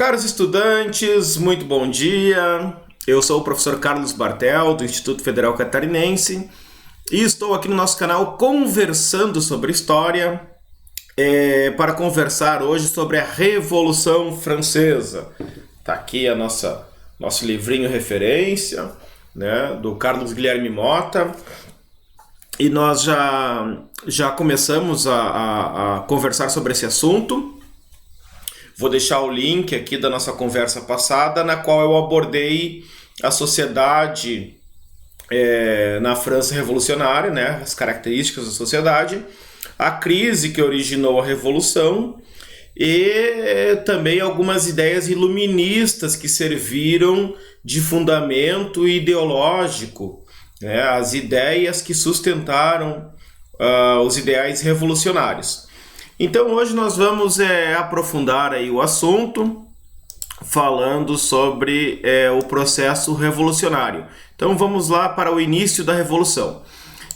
Caros estudantes, muito bom dia. Eu sou o professor Carlos Bartel, do Instituto Federal Catarinense, e estou aqui no nosso canal conversando sobre história, para conversar hoje sobre a Revolução Francesa. Está aqui nosso livrinho referência, né, do Carlos Guilherme Mota, e nós já começamos a conversar sobre esse assunto. Vou deixar o link aqui da nossa conversa passada, na qual eu abordei a sociedade na França revolucionária, né, as características da sociedade, a crise que originou a Revolução e também algumas ideias iluministas que serviram de fundamento ideológico, né, as ideias que sustentaram os ideais revolucionários. Então hoje nós vamos aprofundar aí o assunto, falando sobre o processo revolucionário. Então vamos lá para o início da Revolução.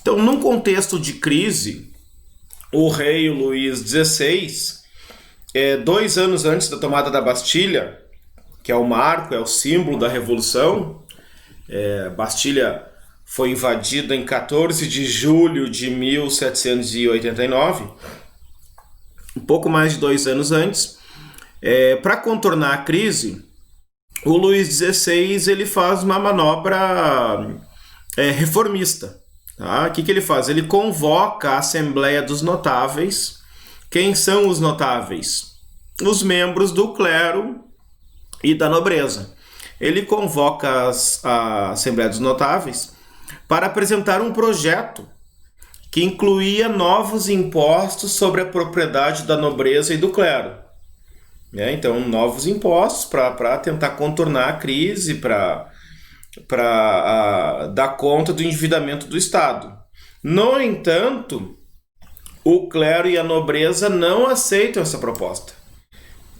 Então, num contexto de crise, o rei Luís XVI, 2 anos antes da tomada da Bastilha, que é o marco, é o símbolo da Revolução, Bastilha foi invadida em 14 de julho de 1789, um pouco mais de 2 anos antes. Para contornar a crise, o Luís XVI ele faz uma manobra reformista. Tá? O que ele faz? Ele convoca a Assembleia dos Notáveis. Quem são os notáveis? Os membros do clero e da nobreza. Ele convoca a Assembleia dos Notáveis para apresentar um projeto que incluía novos impostos sobre a propriedade da nobreza e do clero. Então, novos impostos para tentar contornar a crise, para dar conta do endividamento do Estado. No entanto, o clero e a nobreza não aceitam essa proposta.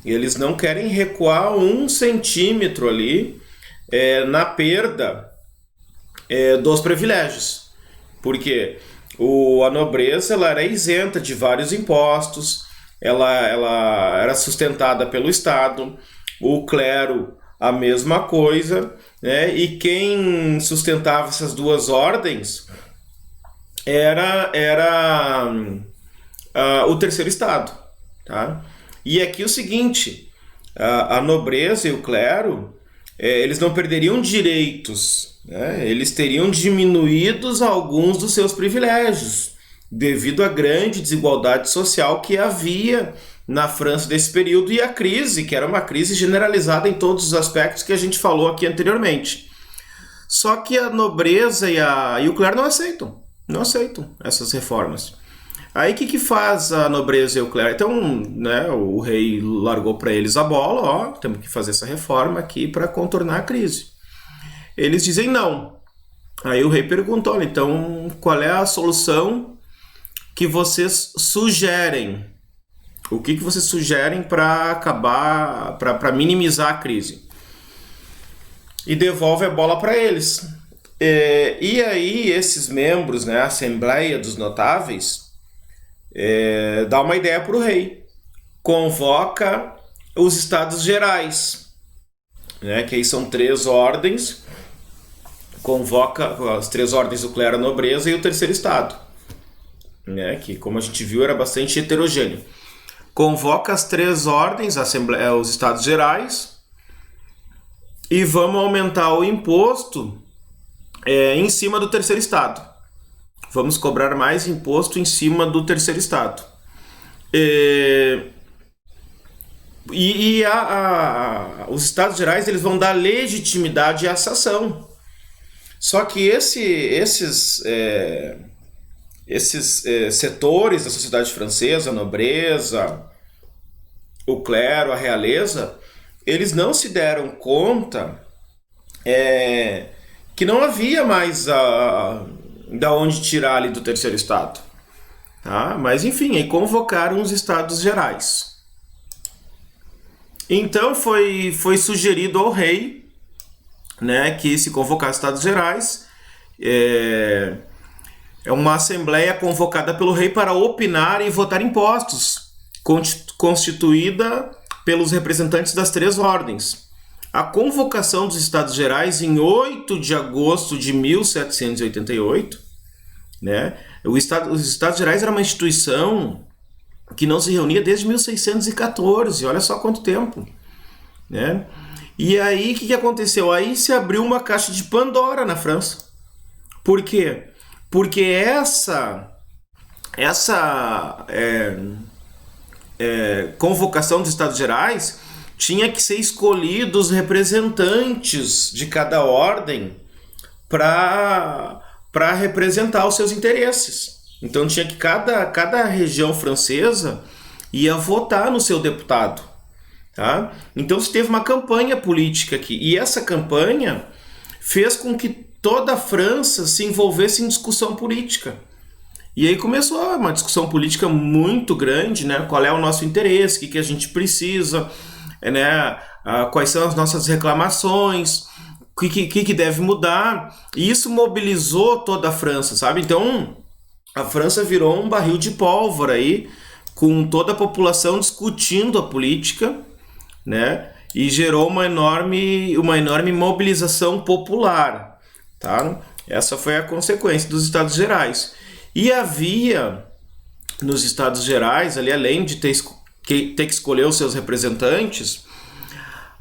Eles não querem recuar 1 centímetro ali na perda dos privilégios. Porque a nobreza ela era isenta de vários impostos, ela era sustentada pelo Estado, o clero a mesma coisa, né? E quem sustentava essas duas ordens era o terceiro Estado. Tá? E aqui o seguinte, a nobreza e o clero, eles não perderiam direitos, né? Eles teriam diminuídos alguns dos seus privilégios, devido à grande desigualdade social que havia na França desse período e a crise, que era uma crise generalizada em todos os aspectos que a gente falou aqui anteriormente. Só que a nobreza e o clero não aceitam essas reformas. Aí o que faz a nobreza e o clero? Então, né, o rei largou para eles a bola, temos que fazer essa reforma aqui para contornar a crise. Eles dizem não. Aí o rei perguntou, então, qual é a solução que vocês sugerem? O que vocês sugerem para acabar, para minimizar a crise? E devolve a bola para eles. E aí esses membros, né, a Assembleia dos Notáveis, dá uma ideia para o rei. Convoca os Estados Gerais, né, que aí são 3 ordens. Convoca as 3 ordens do clero, a nobreza e o terceiro Estado, né, que, como a gente viu, era bastante heterogêneo. Convoca as 3 ordens, os Estados Gerais, e vamos aumentar o imposto em cima do terceiro Estado. Vamos cobrar mais imposto em cima do terceiro Estado. Os Estados Gerais eles vão dar legitimidade a essa ação. Só que esses setores da sociedade francesa, a nobreza, o clero, a realeza, eles não se deram conta que não havia mais da onde tirar ali do terceiro Estado. Tá? Mas enfim, aí convocaram os Estados Gerais. Então foi sugerido ao rei, né, que se convocar os Estados Gerais, é uma assembleia convocada pelo rei para opinar e votar impostos, constituída pelos representantes das 3 ordens. A convocação dos Estados Gerais em 8 de agosto de 1788, né? Os Estados Gerais era uma instituição que não se reunia desde 1614, olha só quanto tempo, né? E aí, o que aconteceu? Aí se abriu uma caixa de Pandora na França. Por quê? Porque essa convocação dos Estados Gerais tinha que ser escolhidos representantes de cada ordem para representar os seus interesses. Então tinha que cada região francesa ia votar no seu deputado. Tá? Então se teve uma campanha política aqui. E essa campanha fez com que toda a França se envolvesse em discussão política. E aí começou uma discussão política muito grande, né? Qual é o nosso interesse, o que a gente precisa, né? Quais são as nossas reclamações, o que deve mudar. E isso mobilizou toda a França, sabe? Então a França virou um barril de pólvora aí, com toda a população discutindo a política, né? E gerou uma enorme mobilização popular, tá? Essa foi a consequência dos Estados Gerais. E havia nos Estados Gerais, ali, além de ter que escolher os seus representantes,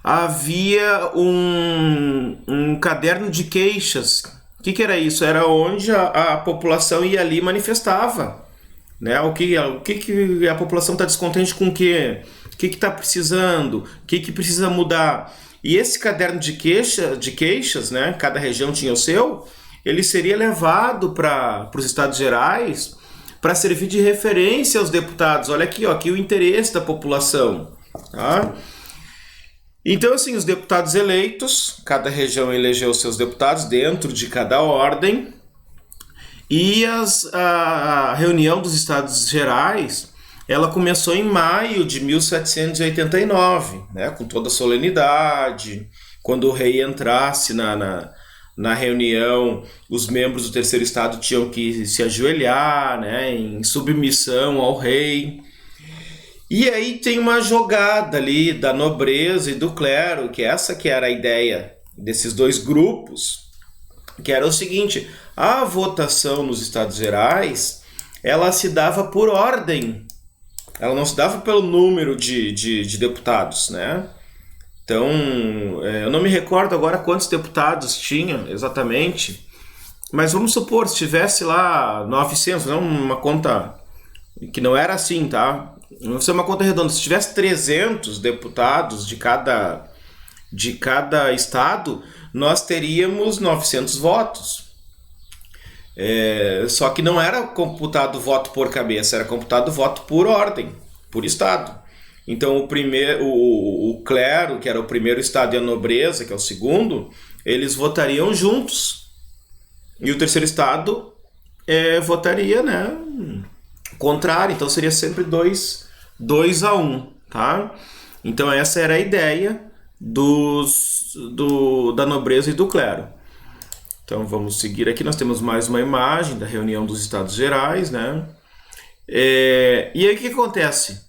havia um caderno de queixas. O que era isso? Era onde a população ia ali e manifestava, né? O que a população está descontente com o quê? O que está precisando? O que precisa mudar? E esse caderno de queixas, né? Cada região tinha o seu, ele seria levado para os Estados Gerais para servir de referência aos deputados. Olha aqui, ó, aqui o interesse da população. Tá? Então, assim, os deputados eleitos, cada região elegeu seus deputados dentro de cada ordem, e a reunião dos Estados Gerais, ela começou em maio de 1789, né, com toda a solenidade. Quando o rei entrasse na reunião, os membros do terceiro estado tinham que se ajoelhar, né, em submissão ao rei. E aí tem uma jogada ali da nobreza e do clero, que essa que era a ideia desses dois grupos, que era o seguinte: a votação nos Estados Gerais, ela se dava por ordem, ela não se dava pelo número de deputados, né? Então, eu não me recordo agora quantos deputados tinha exatamente, mas vamos supor, se tivesse lá 900, não uma conta que não era assim, tá? Vamos ser uma conta redonda. Se tivesse 300 deputados de cada estado, nós teríamos 900 votos. Só que não era computado voto por cabeça, era computado voto por ordem, por estado. Então o clero, que era o primeiro estado, e a nobreza, que é o segundo, eles votariam juntos. E o terceiro estado votaria, né, contrário. Então seria sempre 2-1, tá? Então essa era a ideia da nobreza e do clero. Então vamos seguir aqui, nós temos mais uma imagem da reunião dos Estados Gerais, né? E aí o que acontece?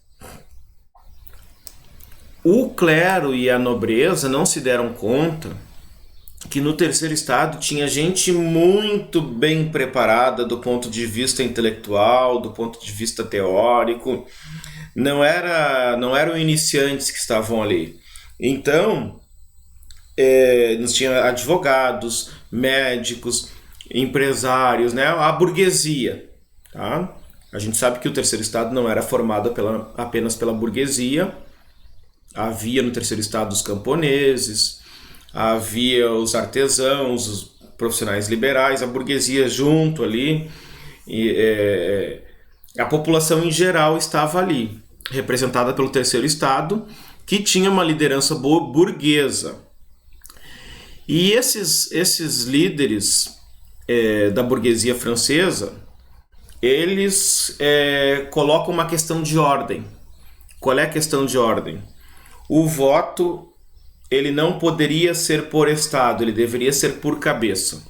O clero e a nobreza não se deram conta que no terceiro estado tinha gente muito bem preparada do ponto de vista intelectual, do ponto de vista teórico. Não eram iniciantes que estavam ali. Então, nós tínhamos advogados, médicos, empresários, né? A burguesia. Tá? A gente sabe que o terceiro estado não era formado apenas pela burguesia. Havia no terceiro estado os camponeses, havia os artesãos, os profissionais liberais, a burguesia junto ali. E a população em geral estava ali, representada pelo terceiro estado, que tinha uma liderança burguesa. E esses líderes da burguesia francesa, eles colocam uma questão de ordem. Qual é a questão de ordem? O voto, ele não poderia ser por estado, ele deveria ser por cabeça.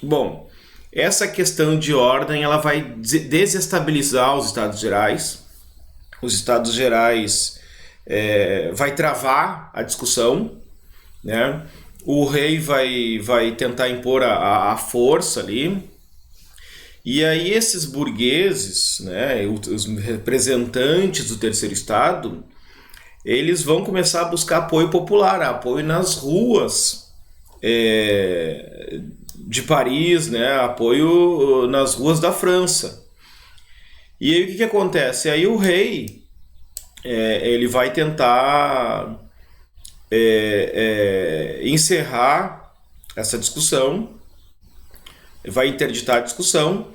Bom, essa questão de ordem, ela vai desestabilizar os Estados Gerais. Os Estados Gerais vai travar a discussão, né? O rei vai tentar impor a força ali. E aí esses burgueses, né, os representantes do terceiro estado, eles vão começar a buscar apoio popular, apoio nas ruas de Paris, né, apoio nas ruas da França. E aí o que acontece? Aí o rei ele vai tentar encerrar essa discussão, vai interditar a discussão,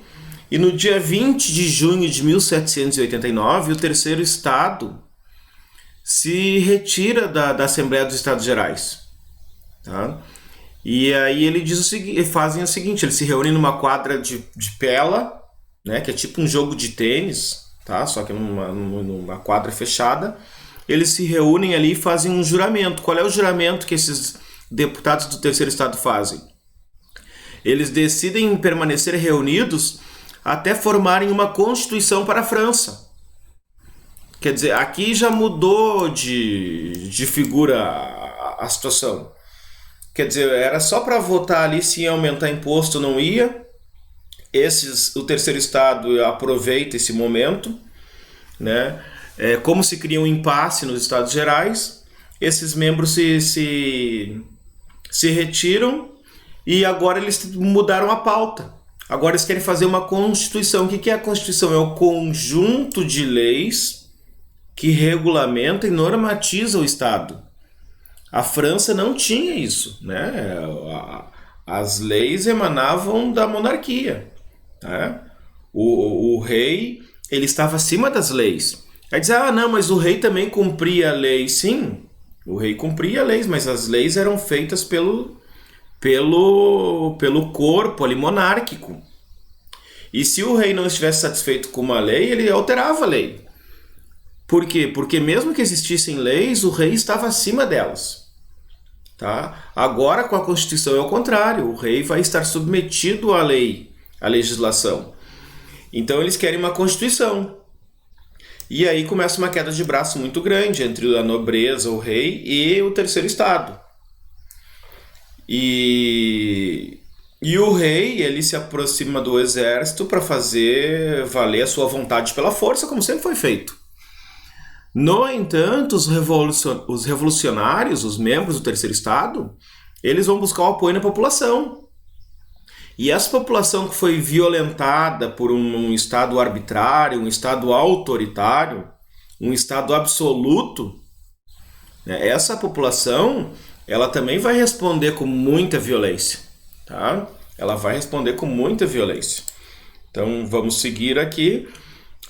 e no dia 20 de junho de 1789, o terceiro estado se retira da Assembleia dos Estados Gerais. Tá? E aí ele diz fazem o seguinte, eles se reúnem numa quadra de pela, né, que é tipo um jogo de tênis, tá? Só que numa quadra fechada. Eles se reúnem ali e fazem um juramento. Qual é o juramento que esses deputados do terceiro estado fazem? Eles decidem permanecer reunidos até formarem uma constituição para a França. Quer dizer, aqui já mudou de figura a situação. Quer dizer, era só para votar ali se ia aumentar imposto ou não ia. O terceiro estado aproveita esse momento, né? Como se cria um impasse nos Estados Gerais, esses membros se retiram e agora eles mudaram a pauta. Agora eles querem fazer uma Constituição. O que é a Constituição? É o conjunto de leis que regulamenta e normatiza o Estado. A França não tinha isso, né? As leis emanavam da monarquia. Né? O rei, ele estava acima das leis. Aí diz, não, mas o rei também cumpria a lei. Sim, o rei cumpria a lei, mas as leis eram feitas pelo corpo ali monárquico. E se o rei não estivesse satisfeito com uma lei, ele alterava a lei. Por quê? Porque mesmo que existissem leis, o rei estava acima delas. Tá? Agora, com a Constituição, é o contrário. O rei vai estar submetido à lei, à legislação. Então, eles querem uma Constituição. E aí começa uma queda de braço muito grande entre a nobreza, o rei, e o terceiro estado. E o rei, ele se aproxima do exército para fazer valer a sua vontade pela força, como sempre foi feito. No entanto, os revolucionários, os membros do terceiro estado, eles vão buscar o apoio na população. E essa população que foi violentada por um estado arbitrário, um estado autoritário, um estado absoluto, né, essa população, ela também vai responder com muita violência. Tá? Ela vai responder com muita violência. Então, vamos seguir aqui.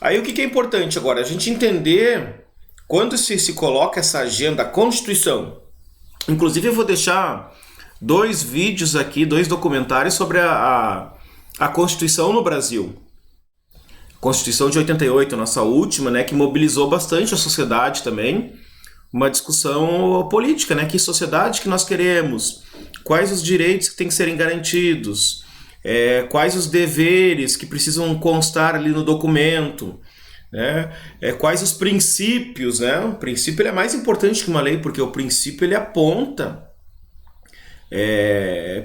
Aí, o que é importante agora? A gente entender quando se coloca essa agenda, a Constituição. Inclusive, eu vou deixar 2 vídeos aqui, 2 documentários sobre a Constituição no Brasil. Constituição de 88, nossa última, né, que mobilizou bastante a sociedade também. Uma discussão política, né? Que sociedade que nós queremos? Quais os direitos que têm que serem garantidos? Quais os deveres que precisam constar ali no documento? Né? Quais os princípios? Né? O princípio ele é mais importante que uma lei, porque o princípio ele aponta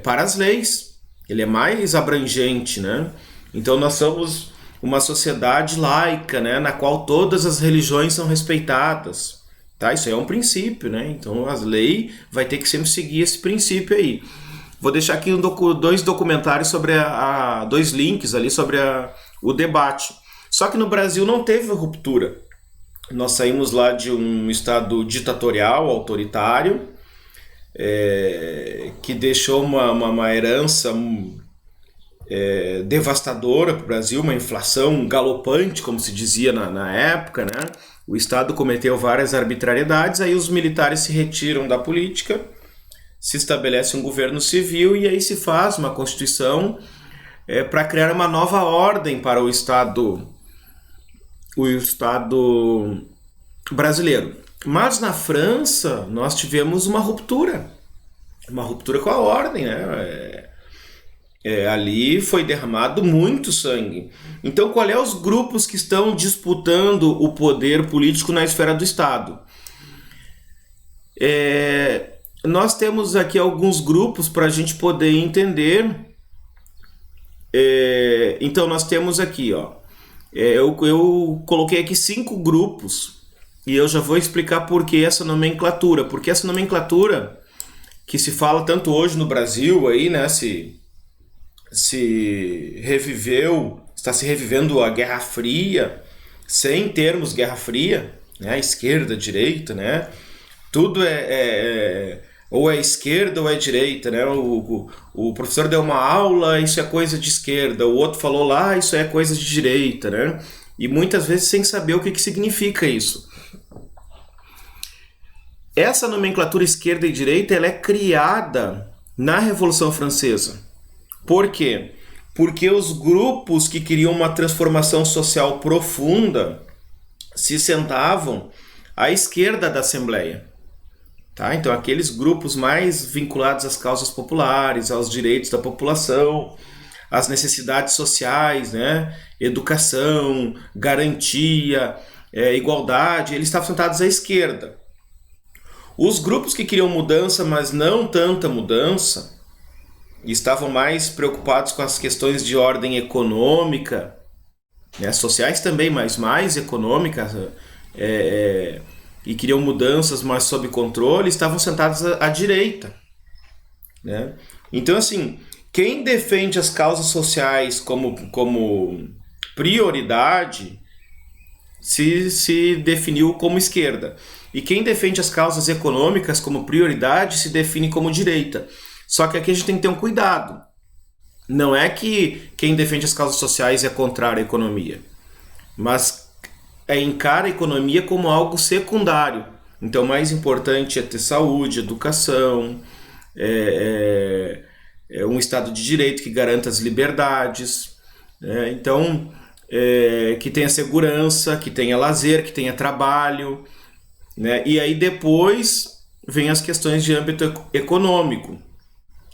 para as leis. Ele é mais abrangente. Né? Então nós somos uma sociedade laica, né? Na qual todas as religiões são respeitadas. Tá? Isso é um princípio, né? Então a lei vai ter que sempre seguir esse princípio aí. Vou deixar aqui 2 documentários sobre 2 links ali sobre o debate. Só que no Brasil não teve ruptura. Nós saímos lá de um estado ditatorial, autoritário, que deixou uma herança devastadora para o Brasil, uma inflação galopante, como se dizia na época, né? O Estado cometeu várias arbitrariedades, aí os militares se retiram da política, se estabelece um governo civil e aí se faz uma Constituição para criar uma nova ordem para o Estado brasileiro. Mas na França nós tivemos uma ruptura com a ordem, né? Ali foi derramado muito sangue. Então, qual é os grupos que estão disputando o poder político na esfera do Estado? Nós temos aqui alguns grupos para a gente poder entender. Então nós temos aqui, ó, eu coloquei aqui 5 grupos e eu já vou explicar por que essa nomenclatura. Porque essa nomenclatura que se fala tanto hoje no Brasil, aí, né, está se revivendo a Guerra Fria, sem termos Guerra Fria, né, esquerda, direita, né, tudo ou é esquerda ou é direita, né, o professor deu uma aula, isso é coisa de esquerda, o outro falou lá, isso é coisa de direita, né, e muitas vezes sem saber o que significa isso. Essa nomenclatura esquerda e direita, ela é criada na Revolução Francesa. Por quê? Porque os grupos que queriam uma transformação social profunda se sentavam à esquerda da Assembleia. Tá? Então, aqueles grupos mais vinculados às causas populares, aos direitos da população, às necessidades sociais, né? Educação, garantia, igualdade, eles estavam sentados à esquerda. Os grupos que queriam mudança, mas não tanta mudança, e estavam mais preocupados com as questões de ordem econômica, né, sociais também, mas mais econômicas, e queriam mudanças, mas sob controle, estavam sentados à direita. Né? Então, assim, quem defende as causas sociais como prioridade se definiu como esquerda. E quem defende as causas econômicas como prioridade se define como direita. Só que aqui a gente tem que ter um cuidado. Não é que quem defende as causas sociais é contrário à economia, mas encara a economia como algo secundário. Então, o mais importante é ter saúde, educação, um Estado de Direito que garanta as liberdades, que tenha segurança, que tenha lazer, que tenha trabalho. Né? E aí depois vem as questões de âmbito econômico.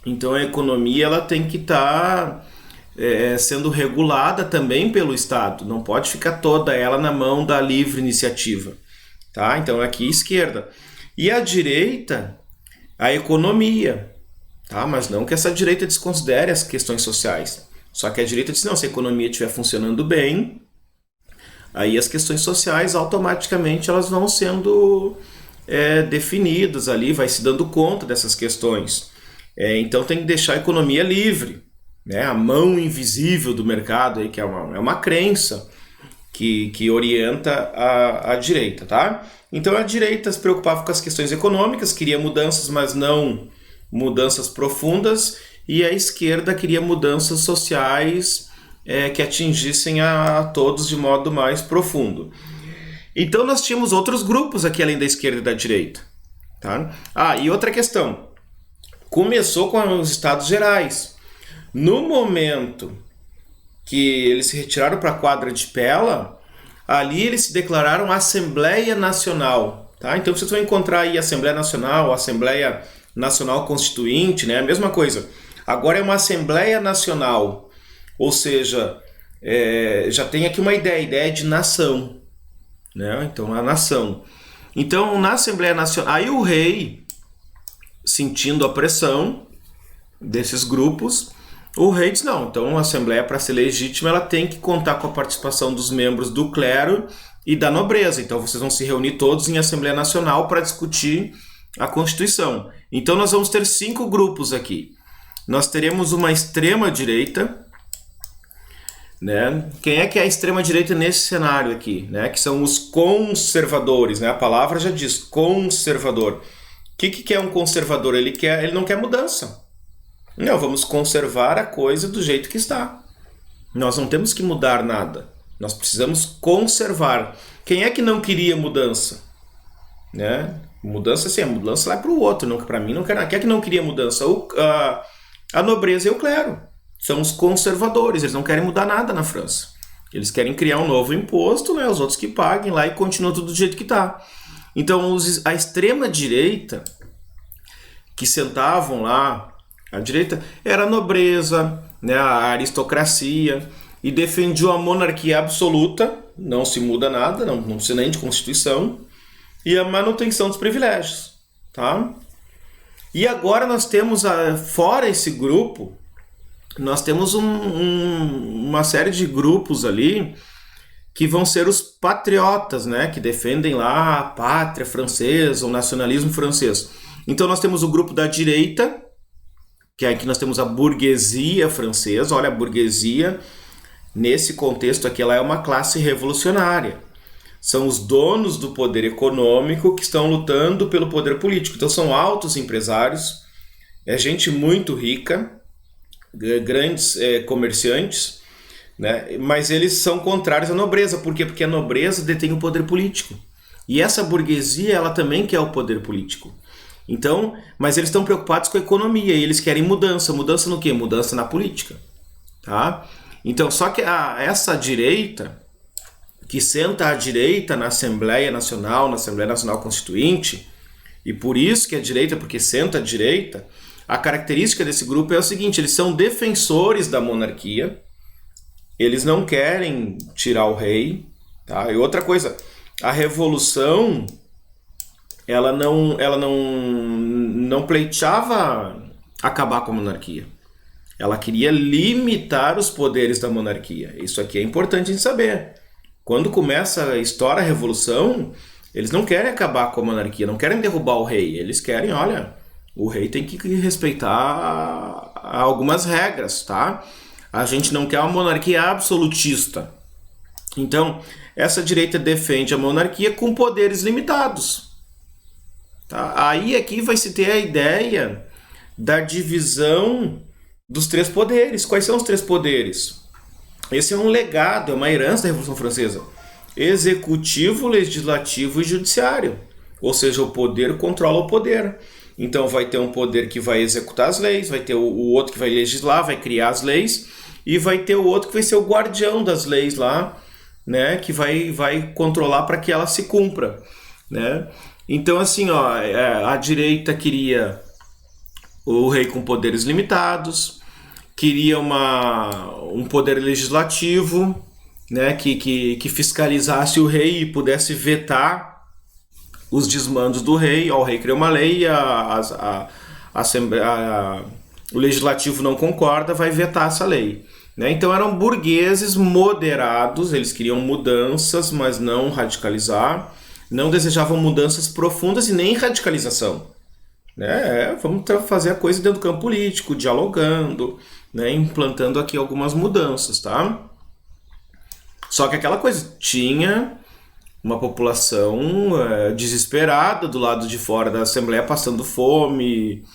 Então a economia ela tem que estar sendo regulada também pelo Estado. Não pode ficar toda ela na mão da livre iniciativa. Tá? Então aqui esquerda. E a direita, a economia. Tá? Mas não que essa direita desconsidere as questões sociais. Só que a direita diz, não, se a economia estiver funcionando bem, aí as questões sociais automaticamente elas vão sendo definidas ali, vai se dando conta dessas questões. Então tem que deixar a economia livre, né? A mão invisível do mercado, aí, que é uma crença que orienta a direita. Tá? Então a direita se preocupava com as questões econômicas, queria mudanças, mas não mudanças profundas, e a esquerda queria mudanças sociais que atingissem a todos de modo mais profundo. Então nós tínhamos outros grupos aqui além da esquerda e da direita. Tá? E outra questão. Começou com os Estados Gerais. No momento que eles se retiraram para a quadra de Pella, ali eles se declararam Assembleia Nacional. Tá? Então vocês vão encontrar aí Assembleia Nacional, Assembleia Nacional Constituinte, né? A mesma coisa. Agora é uma Assembleia Nacional. Ou seja, já tem aqui uma ideia de nação. Né? Então, a nação. Então, na Assembleia Nacional, aí o rei, sentindo a pressão desses grupos, o rei diz, não, então a Assembleia, para ser legítima, ela tem que contar com a participação dos membros do clero e da nobreza. Então, vocês vão se reunir todos em Assembleia Nacional para discutir a Constituição. Então, nós vamos ter 5 grupos aqui. Nós teremos uma extrema-direita, né? Quem é que é a extrema-direita nesse cenário aqui? Né? Que são os conservadores. Né? A palavra já diz conservador. O que é um conservador? Ele não quer mudança. Não, vamos conservar a coisa do jeito que está. Nós não temos que mudar nada. Nós precisamos conservar. Quem é que não queria mudança? Né? Mudança, sim, a mudança vai para o outro. Para mim, não quer nada. Quem é que não queria mudança? A nobreza e o clero. São os conservadores, eles não querem mudar nada na França. Eles querem criar um novo imposto, né, os outros que paguem lá e continua tudo do jeito que está. Então, a extrema-direita, que sentavam lá, a direita, era a nobreza, né, a aristocracia, e defendiam a monarquia absoluta, não se muda nada, não precisa nem de Constituição, e a manutenção dos privilégios. tá? E agora nós temos, fora esse grupo, nós temos uma série de grupos ali que vão ser os patriotas, né? Que defendem lá a pátria francesa, o nacionalismo francês. Então nós temos o grupo da direita, que aqui nós temos a burguesia francesa. Olha, a burguesia, nesse contexto aqui, ela é uma classe revolucionária. São os donos do poder econômico que estão lutando pelo poder político. Então são altos empresários, é gente muito rica, grandes comerciantes, né? Mas eles são contrários à nobreza. Por quê? Porque a nobreza detém o poder político. E essa burguesia, ela também quer o poder político. Então, mas eles estão preocupados com a economia e eles querem mudança. Mudança no quê? Mudança na política. Tá? Então, só que essa direita, que senta à direita na Assembleia Nacional Constituinte, e por isso que é direita, porque senta à direita, a característica desse grupo é o seguinte: eles são defensores da monarquia, eles não querem tirar o rei, tá? E outra coisa, a revolução, ela não pleiteava acabar com a monarquia. Ela queria limitar os poderes da monarquia. Isso aqui é importante de saber. Quando começa a história, a revolução, eles não querem acabar com a monarquia, não querem derrubar o rei. Eles querem, olha, o rei tem que respeitar algumas regras, tá? A gente não quer uma monarquia absolutista. Então, essa direita defende a monarquia com poderes limitados. Tá? Aí aqui vai se ter a ideia da divisão dos três poderes. Quais são os três poderes? Esse é um legado, é uma herança da Revolução Francesa. Executivo, legislativo e judiciário. Ou seja, o poder controla o poder. Então vai ter um poder que vai executar as leis, vai ter o outro que vai legislar, vai criar as leis, e vai ter o outro que vai ser o guardião das leis lá, né, que vai controlar para que ela se cumpra, né? Então assim, ó, a direita queria o rei com poderes limitados, queria um poder legislativo, né, que fiscalizasse o rei e pudesse vetar os desmandos do rei. Ó, o rei criou uma lei, o legislativo não concorda, vai vetar essa lei. Né? Então eram burgueses moderados, eles queriam mudanças, mas não radicalizar, não desejavam mudanças profundas e nem radicalização. Né? Vamos fazer a coisa dentro do campo político, dialogando, né? Implantando aqui algumas mudanças, tá? Só que aquela coisa, tinha uma população desesperada do lado de fora da Assembleia, passando fome,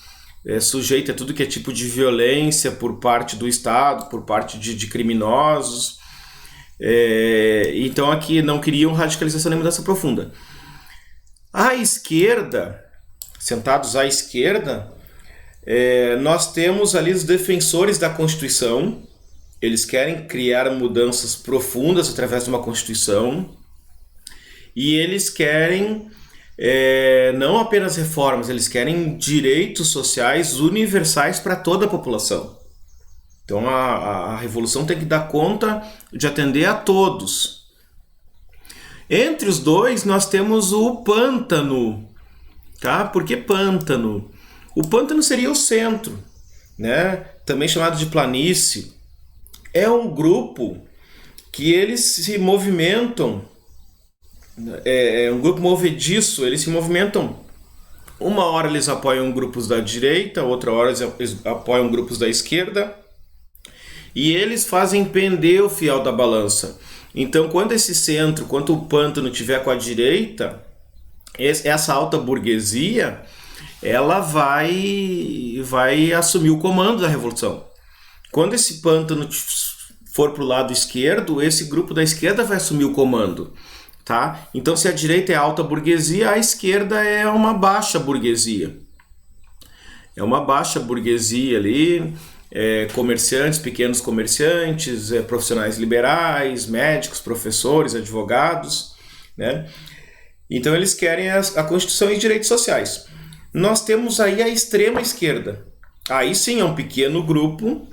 sujeita a tudo que é tipo de violência por parte do Estado, por parte de criminosos. Então aqui não queriam radicalização nem mudança profunda. À esquerda, sentados à esquerda, nós temos ali os defensores da Constituição. Eles querem criar mudanças profundas através de uma Constituição. E eles querem não apenas reformas, eles querem direitos sociais universais para toda a população. Então a revolução tem que dar conta de atender a todos. Entre os dois nós temos o pântano. Tá? Por que pântano? O pântano seria o centro, né? Também chamado de planície. É um grupo que eles se movimentam, é um grupo movediço, eles se movimentam. Uma hora eles apoiam grupos da direita, outra hora eles apoiam grupos da esquerda, e eles fazem pender o fiel da balança. Então, quando esse centro, quando o pântano estiver com a direita, essa alta burguesia, ela vai assumir o comando da revolução. Quando esse pântano for para o lado esquerdo, esse grupo da esquerda vai assumir o comando. Tá? Então, se a direita é alta burguesia, a esquerda é uma baixa burguesia. É uma baixa burguesia ali, comerciantes, pequenos comerciantes, profissionais liberais, médicos, professores, advogados, né? Então, eles querem a Constituição e direitos sociais. Nós temos aí a extrema esquerda. Aí sim é um pequeno grupo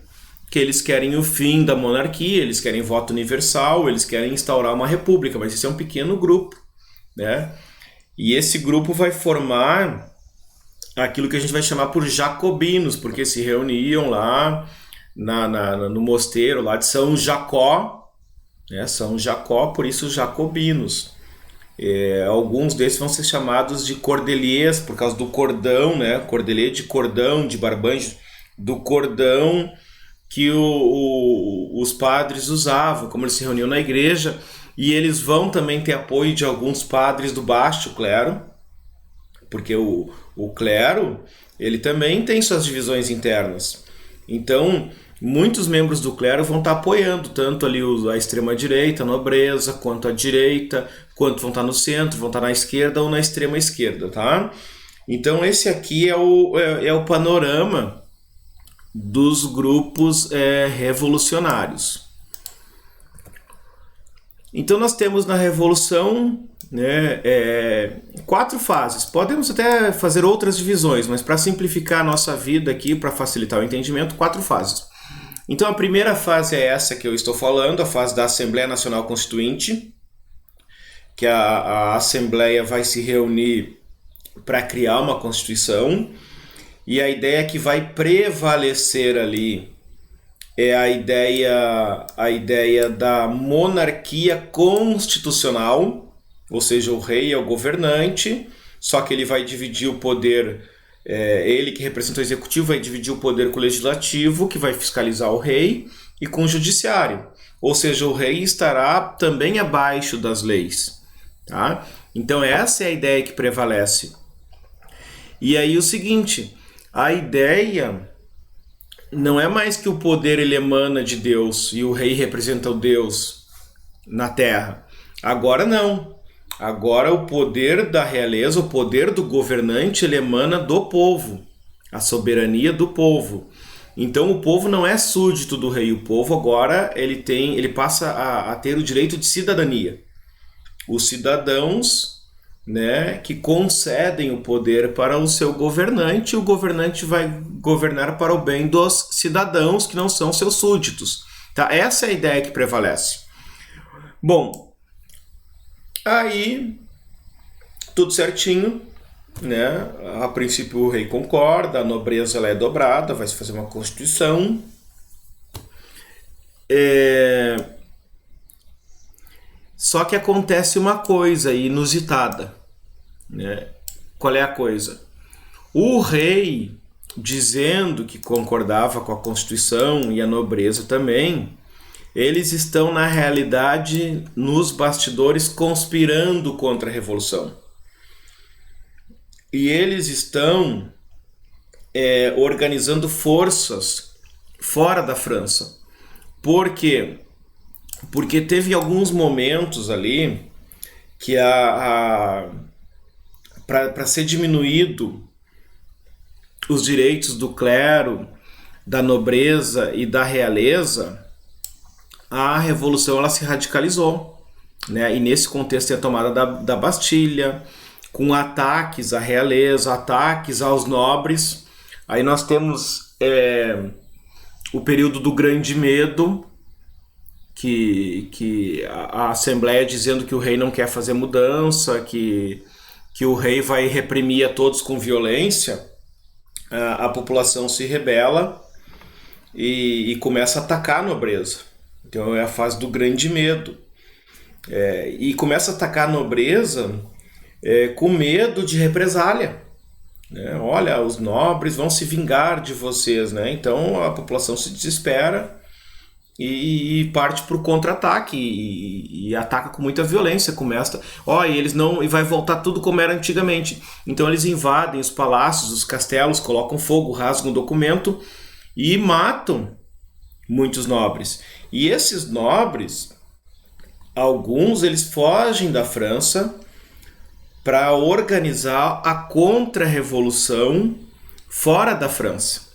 que eles querem o fim da monarquia, eles querem voto universal, eles querem instaurar uma república, mas esse é um pequeno grupo, né? E esse grupo vai formar aquilo que a gente vai chamar por jacobinos, porque se reuniam lá no mosteiro lá de São Jacó, né? São Jacó, por isso jacobinos. Alguns desses vão ser chamados de cordeliers por causa do cordão, né? Cordelier de cordão, de barbanjo, do cordão que os padres usavam, como eles se reuniam na igreja, e eles vão também ter apoio de alguns padres do baixo clero, porque o clero, ele também tem suas divisões internas. Então, muitos membros do clero vão estar apoiando tanto ali a extrema-direita, a nobreza, quanto a direita, quanto vão estar no centro, vão estar na esquerda ou na extrema-esquerda, tá? Então, esse aqui é o panorama dos grupos revolucionários. Então nós temos na Revolução, né, 4 fases. Podemos até fazer outras divisões, mas para simplificar a nossa vida aqui, para facilitar o entendimento, 4 fases. Então a primeira fase é essa que eu estou falando, a fase da Assembleia Nacional Constituinte, que a Assembleia vai se reunir para criar uma Constituição. E a ideia que vai prevalecer ali é a ideia da monarquia constitucional, ou seja, o rei é o governante, só que ele vai dividir o poder, ele que representa o executivo vai dividir o poder com o legislativo, que vai fiscalizar o rei, e com o judiciário. Ou seja, o rei estará também abaixo das leis. Tá? Então essa é a ideia que prevalece. E aí o seguinte... A ideia não é mais que o poder ele emana de Deus e o rei representa o Deus na terra. Agora não. Agora o poder da realeza, o poder do governante, ele emana do povo. A soberania do povo. Então o povo não é súdito do rei. O povo agora ele passa a ter o direito de cidadania. Os cidadãos... né, que concedem o poder para o seu governante, e o governante vai governar para o bem dos cidadãos que não são seus súditos. Tá? Essa é a ideia que prevalece. Bom, aí tudo certinho, né? A princípio o rei concorda, a nobreza ela é dobrada, vai se fazer uma constituição. Só que acontece uma coisa inusitada, né? Qual é a coisa? O rei, dizendo que concordava com a Constituição e a nobreza também, eles estão na realidade nos bastidores conspirando contra a Revolução. E eles estão organizando forças fora da França. Por quê? Porque teve alguns momentos ali que para ser diminuído os direitos do clero, da nobreza e da realeza, a Revolução ela se radicalizou, né? E nesse contexto tem a tomada da Bastilha, com ataques à realeza, ataques aos nobres. Aí nós temos o período do Grande Medo, que a Assembleia dizendo que o rei não quer fazer mudança, que o rei vai reprimir a todos com violência, a população se rebela e começa a atacar a nobreza. Então é a fase do Grande Medo. E começa a atacar a nobreza com medo de represália. Né? Olha, os nobres vão se vingar de vocês. Né? Então a população se desespera e parte para o contra-ataque e ataca com muita violência, e eles não, e vai voltar tudo como era antigamente. Então eles invadem os palácios, os castelos, colocam fogo, rasgam o documento e matam muitos nobres. E esses nobres, alguns eles fogem da França para organizar a contra-revolução fora da França.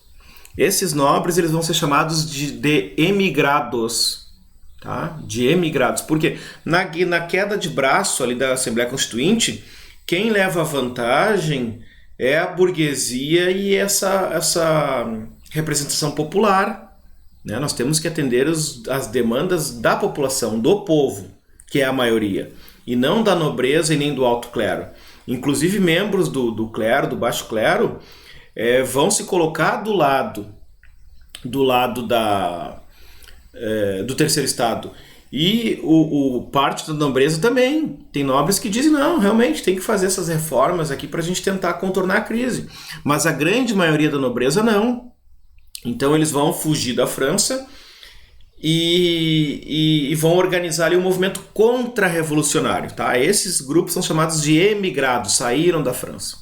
Esses nobres eles vão ser chamados de emigrados, tá? De emigrados. Porque na queda de braço ali da Assembleia Constituinte, quem leva vantagem é a burguesia e essa representação popular. Né? Nós temos que atender as demandas da população, do povo, que é a maioria, e não da nobreza e nem do alto clero. inclusive membros do clero, do baixo clero, vão se colocar do lado do terceiro estado. E o parte da nobreza também. Tem nobres que dizem, não, realmente tem que fazer essas reformas aqui para a gente tentar contornar a crise. Mas a grande maioria da nobreza não. Então eles vão fugir da França e vão organizar ali um movimento contra-revolucionário. Tá? Esses grupos são chamados de emigrados, saíram da França.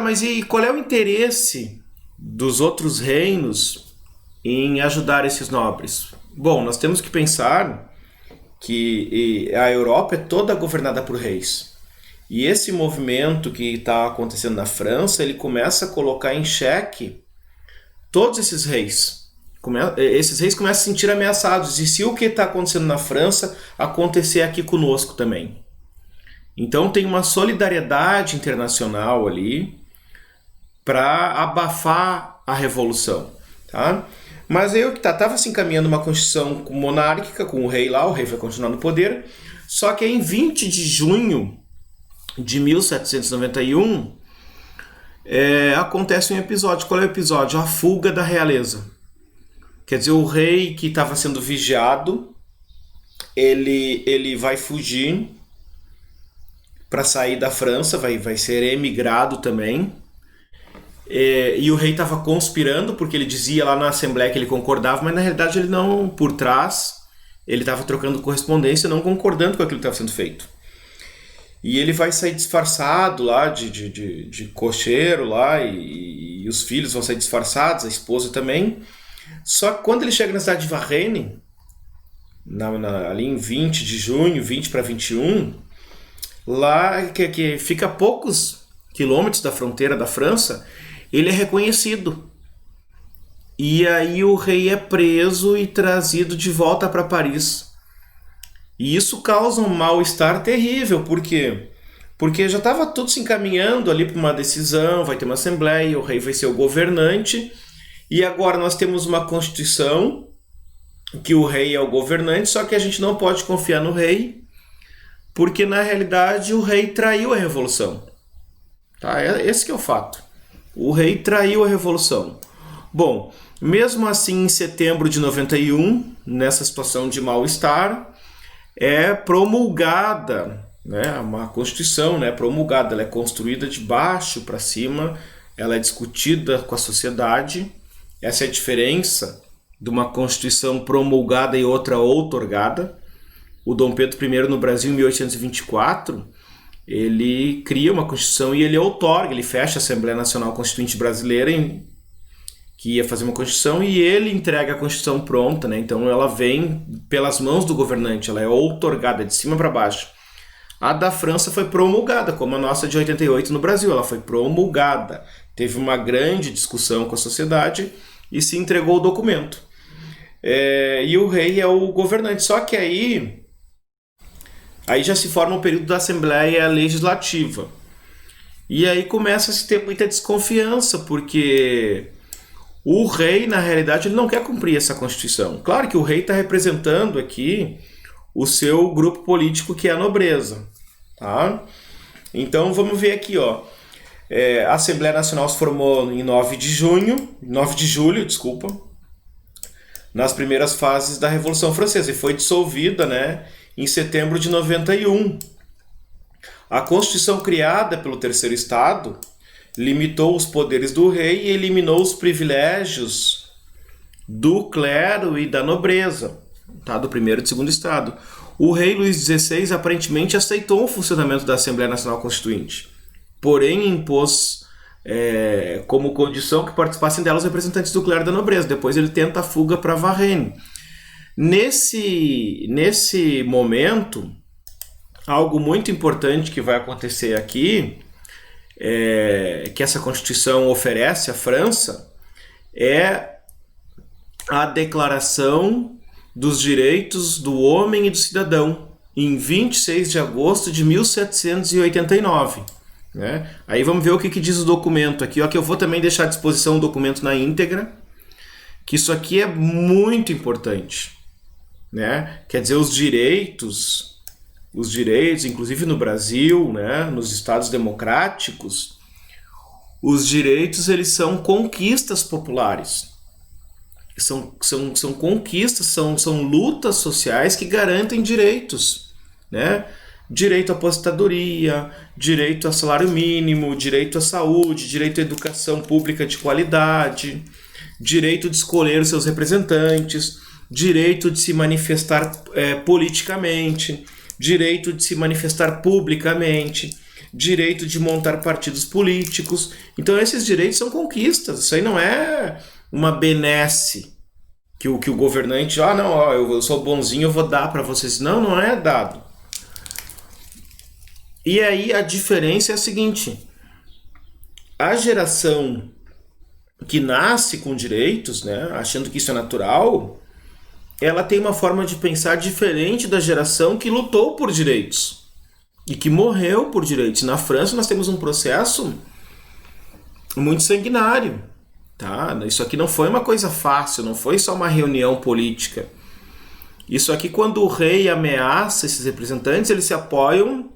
Mas e qual é o interesse dos outros reinos em ajudar esses nobres? Bom, nós temos que pensar que a Europa é toda governada por reis. E esse movimento que está acontecendo na França, ele começa a colocar em xeque todos esses reis. Esses reis começam a se sentir ameaçados. E se o que está acontecendo na França acontecer aqui conosco também? Então tem uma solidariedade internacional ali para abafar a revolução. Tá? Mas aí o que estava se encaminhando uma constituição monárquica, com o rei lá, o rei vai continuar no poder, só que em 20 de junho de 1791 acontece um episódio. Qual é o episódio? A fuga da realeza. Quer dizer, o rei que estava sendo vigiado, ele vai fugir para sair da França, vai ser emigrado também. E o rei estava conspirando, porque ele dizia lá na Assembleia que ele concordava, mas na realidade ele não, por trás, ele estava trocando correspondência, não concordando com aquilo que estava sendo feito. E ele vai sair disfarçado lá de cocheiro lá, e os filhos vão sair disfarçados, a esposa também. Só que quando ele chega na cidade de Varennes, ali em 20 de junho, 20 para 21, lá que fica a poucos quilômetros da fronteira da França, ele é reconhecido. E aí o rei é preso e trazido de volta para Paris. E isso causa um mal-estar terrível. Por quê? Porque já estava tudo se encaminhando ali para uma decisão, vai ter uma assembleia, o rei vai ser o governante, e agora nós temos uma constituição que o rei é o governante, só que a gente não pode confiar no rei, porque na realidade o rei traiu a revolução. Tá? Esse que é o fato. O rei traiu a revolução. Bom, mesmo assim, em setembro de 91, nessa situação de mal-estar, é promulgada, né, uma Constituição, né, promulgada. Ela é construída de baixo para cima, ela é discutida com a sociedade. Essa é a diferença de uma Constituição promulgada e outra outorgada. O Dom Pedro I, no Brasil, em 1824, ele cria uma Constituição e ele outorga, ele fecha a Assembleia Nacional Constituinte Brasileira, que ia fazer uma Constituição, e ele entrega a Constituição pronta, né? Então ela vem pelas mãos do governante, ela é outorgada de cima para baixo. A da França foi promulgada, como a nossa de 88 no Brasil, ela foi promulgada. Teve uma grande discussão com a sociedade e se entregou o documento. E o rei é o governante, só que aí já se forma o período da Assembleia Legislativa. E aí começa a se ter muita desconfiança, porque o rei, na realidade, ele não quer cumprir essa Constituição. Claro que o rei está representando aqui o seu grupo político, que é a nobreza. Tá? Então vamos ver aqui, ó. A Assembleia Nacional se formou em 9 de julho, nas primeiras fases da Revolução Francesa, e foi dissolvida, né, em setembro de 91. A Constituição criada pelo Terceiro Estado limitou os poderes do rei e eliminou os privilégios do clero e da nobreza, tá, do primeiro e do segundo Estado. O rei Luís XVI aparentemente aceitou o funcionamento da Assembleia Nacional Constituinte, porém impôs como condição que participassem dela os representantes do clero e da nobreza. Depois ele tenta a fuga para Varennes. Nesse momento, algo muito importante que vai acontecer aqui, que essa Constituição oferece à França, é a Declaração dos Direitos do Homem e do Cidadão, em 26 de agosto de 1789. Né? Aí vamos ver o que diz o documento aqui, ó, que eu vou também deixar à disposição o documento na íntegra, que isso aqui é muito importante. Né? Quer dizer, os direitos os direitos, inclusive no Brasil, né, nos estados democráticos, os direitos eles são conquistas populares. São conquistas, são lutas sociais que garantem direitos, né? Direito à aposentadoria, direito a salário mínimo, direito à saúde, direito à educação pública de qualidade, direito de escolher os seus representantes, direito de se manifestar politicamente, direito de se manifestar publicamente, direito de montar partidos políticos. Então esses direitos são conquistas, isso aí não é uma benesse que o governante, eu sou bonzinho, eu vou dar para vocês. Não é dado. E aí a diferença é a seguinte: a geração que nasce com direitos, né, achando que isso é natural, ela tem uma forma de pensar diferente da geração que lutou por direitos e que morreu por direitos. Na França nós temos um processo muito sanguinário, tá? Isso aqui não foi uma coisa fácil, não foi só uma reunião política. Isso aqui, quando o rei ameaça esses representantes, eles se apoiam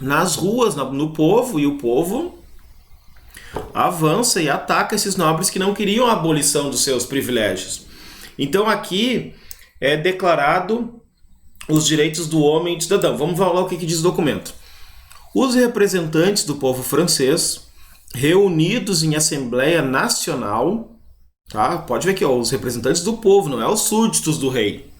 nas ruas, no povo, e o povo avança e ataca esses nobres que não queriam a abolição dos seus privilégios. Então aqui é declarado os direitos do homem e do cidadão. Vamos falar o que diz o documento. Os representantes do povo francês, reunidos em Assembleia Nacional, tá? Pode ver aqui, ó, os representantes do povo, não é os súditos do rei.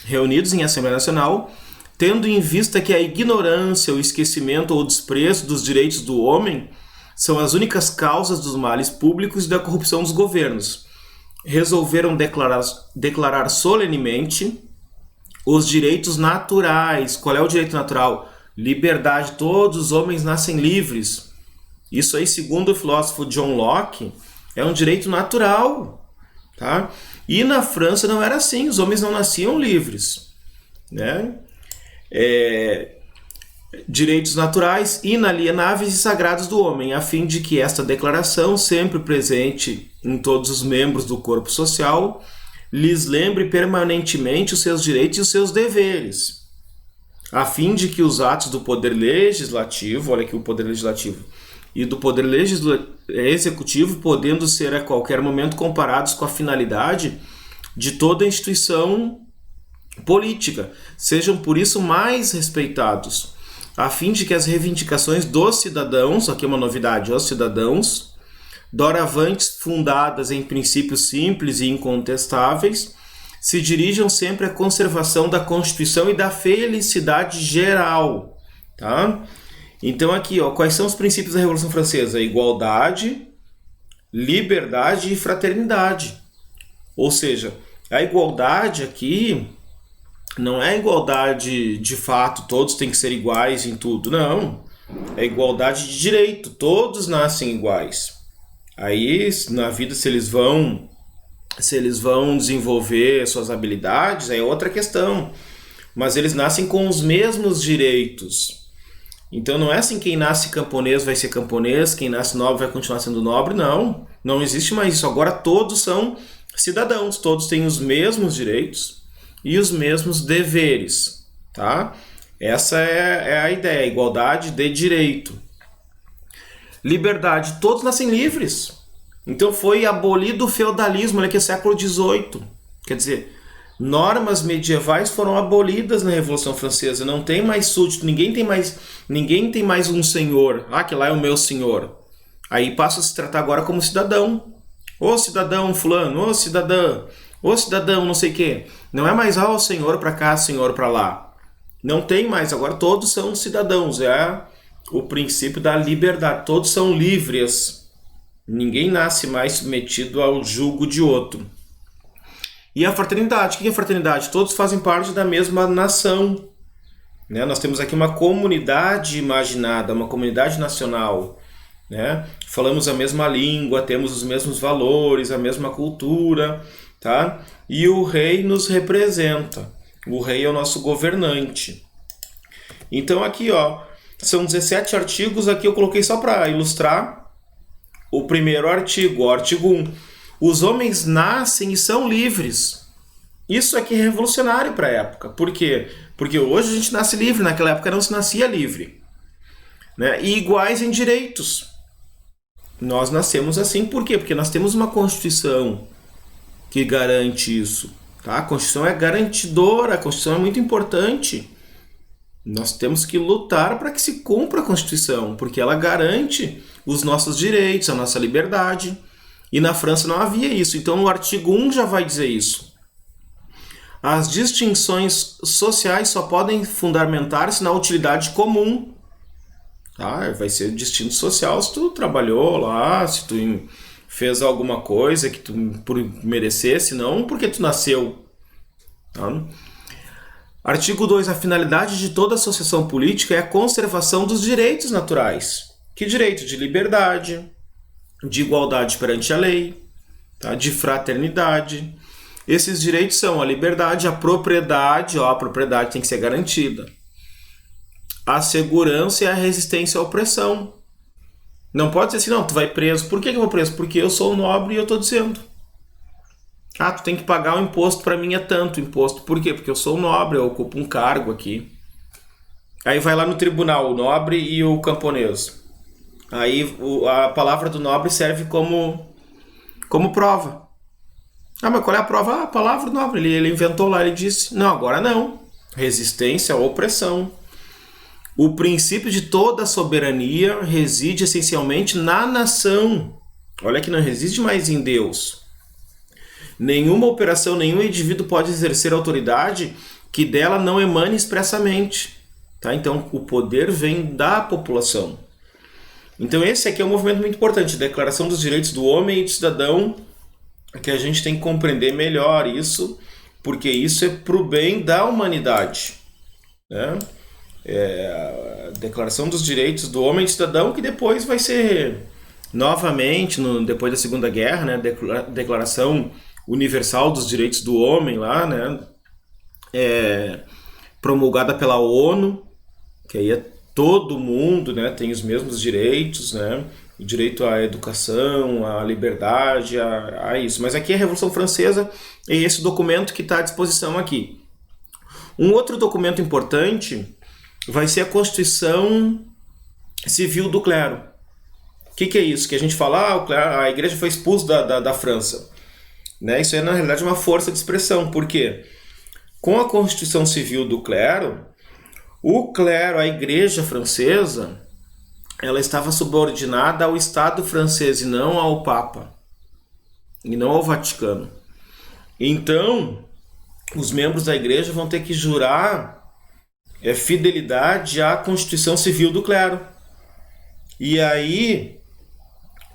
Reunidos em Assembleia Nacional, tendo em vista que a ignorância, o esquecimento ou o desprezo dos direitos do homem são as causas dos males públicos e da corrupção dos governos, resolveram declarar solenemente os direitos naturais. Qual é o direito natural? Liberdade. Todos os homens nascem livres. Isso aí, segundo o filósofo John Locke, é um direito natural, tá? E na França não era assim, os homens não nasciam livres, né? Direitos naturais, inalienáveis e sagrados do homem, a fim de que esta declaração, sempre presente em todos os membros do corpo social, lhes lembre permanentemente os seus direitos e os seus deveres, a fim de que os atos do poder legislativo, olha aqui o poder legislativo, e do poder executivo, podendo ser a qualquer momento comparados com a finalidade de toda instituição política, sejam por isso mais respeitados, a fim de que as reivindicações dos cidadãos, aqui é uma novidade, os cidadãos, doravante fundadas em princípios simples e incontestáveis, se dirijam sempre à conservação da Constituição e da felicidade geral, tá? Então aqui, ó, quais são os princípios da Revolução Francesa? Igualdade, liberdade e fraternidade. Ou seja, a igualdade aqui não é igualdade de fato, todos têm que ser iguais em tudo, não. É igualdade de direito, todos nascem iguais. Aí, na vida, se eles vão desenvolver suas habilidades, é outra questão. Mas eles nascem com os mesmos direitos. Então não é assim, quem nasce camponês vai ser camponês, quem nasce nobre vai continuar sendo nobre, não. Não existe mais isso. Agora todos são cidadãos, todos têm os mesmos direitos e os mesmos deveres, tá? Essa é a ideia, igualdade de direito. Liberdade, todos nascem livres. Então foi abolido o feudalismo, olha aqui, século XVIII. Quer dizer, normas medievais foram abolidas na Revolução Francesa. Não tem mais súdito, ninguém tem mais um senhor. Ah, que lá é o meu senhor. Aí passa a se tratar agora como cidadão. Ô cidadão fulano, ô cidadão não sei o quê. Não é mais o senhor para cá, senhor para lá. Não tem mais, agora todos são cidadãos. É o princípio da liberdade. Todos são livres. Ninguém nasce mais submetido ao jugo de outro. E a fraternidade, o que é fraternidade? Todos fazem parte da mesma nação, né? Nós temos aqui uma comunidade imaginada, uma comunidade nacional, né? Falamos a mesma língua, temos os mesmos valores, a mesma cultura, tá? E o rei nos representa. O rei é o nosso governante. Então aqui, ó, são 17 artigos, aqui eu coloquei só para ilustrar o primeiro artigo, o artigo 1. Os homens nascem e são livres. Isso aqui é revolucionário para a época. Por quê? Porque hoje a gente nasce livre, naquela época não se nascia livre. Né? E iguais em direitos. Nós nascemos assim, por quê? Porque nós temos uma Constituição que garante isso. Tá? A Constituição é garantidora, a Constituição é muito importante. Nós temos que lutar para que se cumpra a Constituição, porque ela garante os nossos direitos, a nossa liberdade. E na França não havia isso. Então o artigo 1 já vai dizer isso. As distinções sociais só podem fundamentar-se na utilidade comum. Tá? Vai ser distinto social se tu trabalhou lá, se tu fez alguma coisa que tu por merecesse, não porque tu nasceu. Tá? Artigo 2. A finalidade de toda associação política é a conservação dos direitos naturais. Que direito? De liberdade, de igualdade perante a lei, tá? De fraternidade. Esses direitos são a liberdade, a propriedade, a propriedade tem que ser garantida, a segurança e a resistência à opressão. Não pode ser assim, não, tu vai preso. Por que eu vou preso? Porque eu sou nobre e eu estou dizendo. Ah, tu tem que pagar o imposto, para mim é tanto imposto. Por quê? Porque eu sou nobre, eu ocupo um cargo aqui. Aí vai lá no tribunal, o nobre e o camponês. Aí a palavra do nobre serve como prova. Ah, mas qual é a prova? Ah, a palavra do nobre. Ele inventou lá, ele disse. Não, agora não. Resistência à opressão. O princípio de toda soberania reside essencialmente na nação. Olha que não reside mais em Deus. Nenhuma operação, nenhum indivíduo pode exercer autoridade que dela não emane expressamente. Tá? Então, o poder vem da população. Então, esse aqui é um movimento muito importante, a Declaração dos Direitos do Homem e do Cidadão, que a gente tem que compreender melhor isso, porque isso é para o bem da humanidade. Né? A Declaração dos Direitos do Homem e do Cidadão, que depois vai ser novamente, depois da Segunda Guerra, né? Declaração Universal dos Direitos do Homem, lá, né? Promulgada pela ONU, que aí é todo mundo, né? Tem os mesmos direitos, né? O direito à educação, à liberdade, a isso. Mas aqui a Revolução Francesa é esse documento que está à disposição aqui. Um outro documento importante vai ser a Constituição Civil do Clero. O que é isso? Que a gente fala, a igreja foi expulsa da França. Né? Isso é, na realidade, uma força de expressão. Por quê? Com a Constituição Civil do Clero, o clero, a igreja francesa, ela estava subordinada ao Estado francês e não ao Papa, e não ao Vaticano. Então, os membros da igreja vão ter que jurar fidelidade à Constituição Civil do Clero. E aí,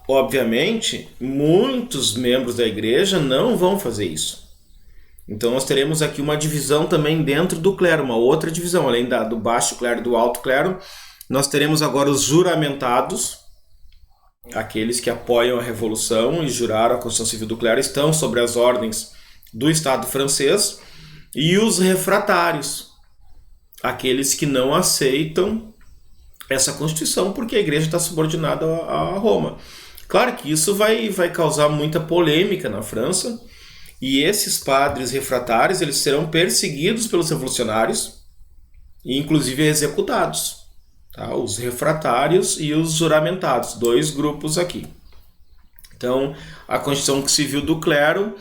obviamente, muitos membros da igreja não vão fazer isso. Então nós teremos aqui uma divisão também dentro do clero, uma outra divisão, além do baixo clero e do alto clero. Nós teremos agora os juramentados, aqueles que apoiam a Revolução e juraram a Constituição Civil do Clero, estão sobre as ordens do Estado francês, e os refratários, aqueles que não aceitam essa Constituição porque a igreja está subordinada a Roma. Claro que isso vai causar muita polêmica na França, e esses padres refratários eles serão perseguidos pelos revolucionários e inclusive executados. Tá? Os refratários e os juramentados, dois grupos aqui. Então, a Constituição Civil do Clero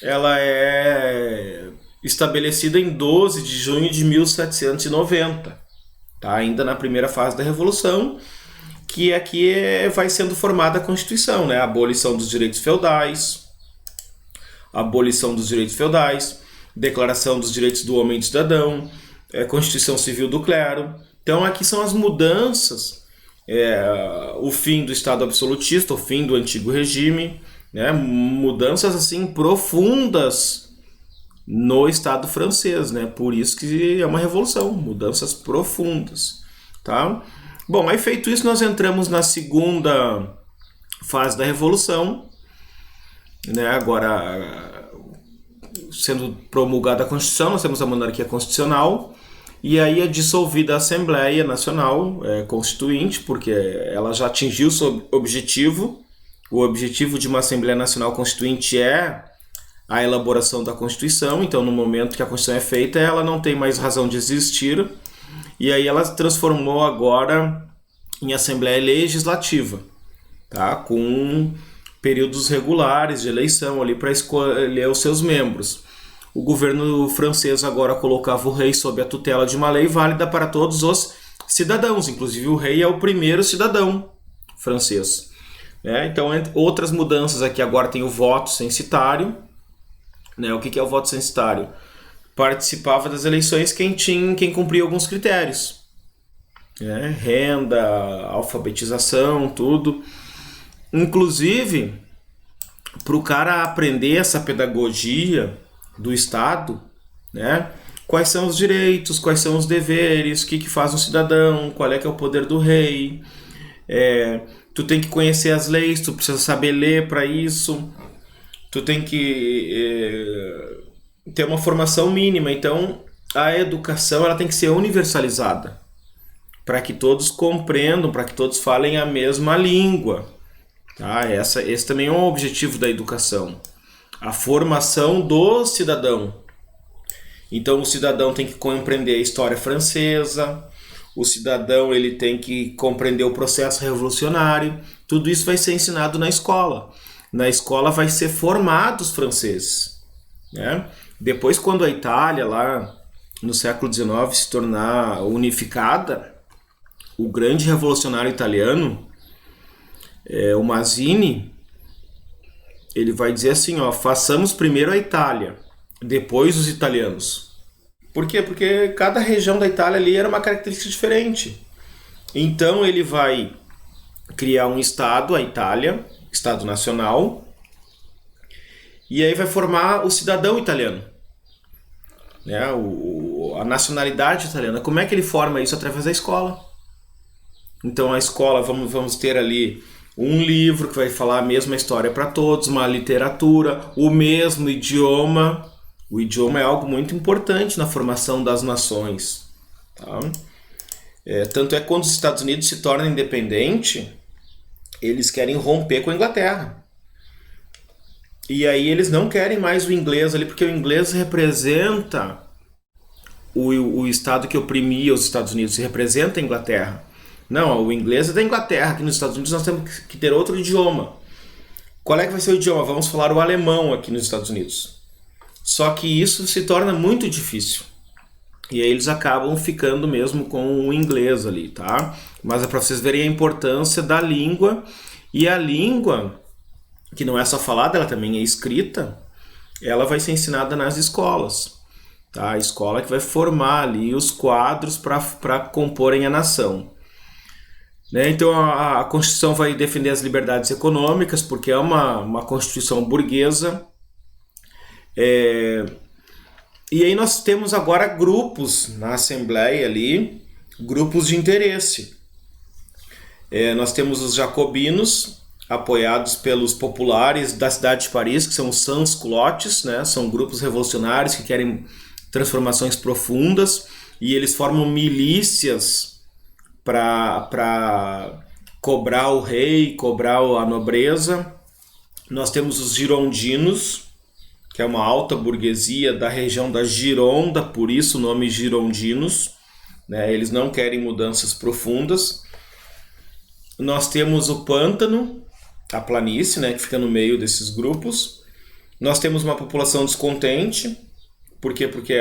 ela é estabelecida em 12 de junho de 1790, tá? Ainda na primeira fase da Revolução, que aqui vai sendo formada a Constituição, né? A abolição dos direitos feudais, Declaração dos Direitos do Homem e do Cidadão, Constituição Civil do Clero. Então aqui são as mudanças, o fim do Estado absolutista, o fim do antigo regime, né? Mudanças assim profundas no Estado francês, né? Por isso que é uma revolução, mudanças profundas, tá? Bom, aí feito isso, nós entramos na segunda fase da Revolução, né? Agora, sendo promulgada a Constituição, nós temos a monarquia constitucional, e aí é dissolvida a Assembleia Nacional Constituinte, porque ela já atingiu o seu objetivo. O objetivo de uma Assembleia Nacional Constituinte é a elaboração da Constituição. Então, no momento que a Constituição é feita, ela não tem mais razão de existir, e aí ela se transformou agora em Assembleia Legislativa, tá? Com períodos regulares de eleição ali para escolher os seus membros. O governo francês agora colocava o rei sob a tutela de uma lei válida para todos os cidadãos, inclusive o rei é o primeiro cidadão francês. Então, entre outras mudanças aqui, agora tem o voto censitário. O que é o voto censitário? Participava das eleições quem cumpria alguns critérios. Renda, alfabetização, tudo. Inclusive, para o cara aprender essa pedagogia do Estado, quais são os direitos, quais são os deveres, o que faz um cidadão, qual é que é o poder do rei. Tu tem que conhecer as leis, tu precisa saber ler para isso, tu tem que ter uma formação mínima. Então, a educação ela tem que ser universalizada, para que todos compreendam, para que todos falem a mesma língua. Tá? Esse também é um objetivo da educação, a formação do cidadão. Então, o cidadão tem que compreender a história francesa, o cidadão ele tem que compreender o processo revolucionário. Tudo isso vai ser ensinado na escola. Na escola vai ser formado os franceses. Depois, quando a Itália, lá no século XIX, se tornar unificada, o grande revolucionário italiano, o Mazzini, ele vai dizer assim, façamos primeiro a Itália, depois os italianos. Por quê? Porque cada região da Itália ali era uma característica diferente. Então ele vai criar um estado, a Itália, estado nacional, e aí vai formar o cidadão italiano, a nacionalidade italiana. Como é que ele forma isso? Através da escola. Então a escola, vamos ter ali um livro que vai falar a mesma história para todos, uma literatura, o mesmo idioma. O idioma é algo muito importante na formação das nações. Tá? Tanto é que quando os Estados Unidos se tornam independentes, eles querem romper com a Inglaterra. E aí eles não querem mais o inglês ali, porque o inglês representa o estado que oprimia os Estados Unidos, representa a Inglaterra. Não, o inglês é da Inglaterra. Aqui nos Estados Unidos nós temos que ter outro idioma. Qual é que vai ser o idioma? Vamos falar o alemão aqui nos Estados Unidos. Só que isso se torna muito difícil. E aí eles acabam ficando mesmo com o inglês ali, tá? Mas é para vocês verem a importância da língua. E a língua, que não é só falada, ela também é escrita, ela vai ser ensinada nas escolas. Tá? A escola que vai formar ali os quadros para comporem a nação. Então a Constituição vai defender as liberdades econômicas, porque é uma Constituição burguesa. E aí nós temos agora grupos na Assembleia ali, grupos de interesse. Nós temos os jacobinos, apoiados pelos populares da cidade de Paris, que são os sans-culottes, são grupos revolucionários que querem transformações profundas, e eles formam milícias para cobrar o rei, cobrar a nobreza. Nós temos os girondinos, que é uma alta burguesia da região da Gironda, por isso o nome girondinos. Eles não querem mudanças profundas. Nós temos o pântano, a planície, que fica no meio desses grupos. Nós temos uma população descontente. Por quê? Porque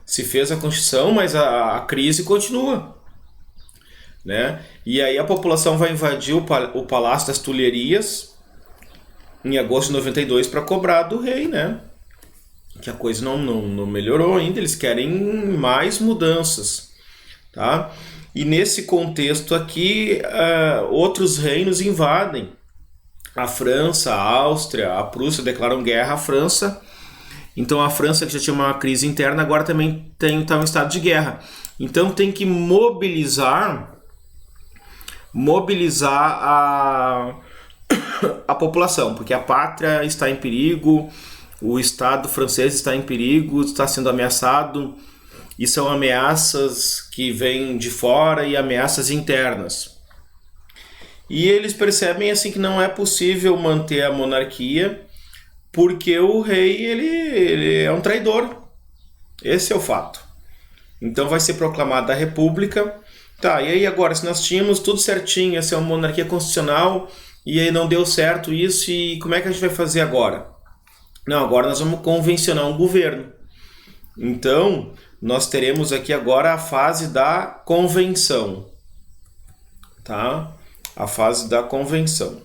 se fez a Constituição, mas a crise continua. E aí a população vai invadir o Palácio das Tulherias em agosto de 92 para cobrar do rei, que a coisa não melhorou ainda, eles querem mais mudanças. Tá? E nesse contexto aqui, outros reinos invadem. A França, a Áustria, a Prússia declaram guerra à França. Então a França, que já tinha uma crise interna, agora também está em estado de guerra. Então tem que mobilizar a população, porque a pátria está em perigo, o Estado francês está em perigo, está sendo ameaçado, e são ameaças que vêm de fora e ameaças internas. E eles percebem assim que não é possível manter a monarquia, porque o rei ele é um traidor. Esse é o fato. Então vai ser proclamada a república. Tá, e aí agora, se nós tínhamos tudo certinho, essa é uma monarquia constitucional, e aí não deu certo isso, e como é que a gente vai fazer agora? Não, agora nós vamos convencionar um governo. Então, nós teremos aqui agora a fase da convenção. Tá? A fase da convenção.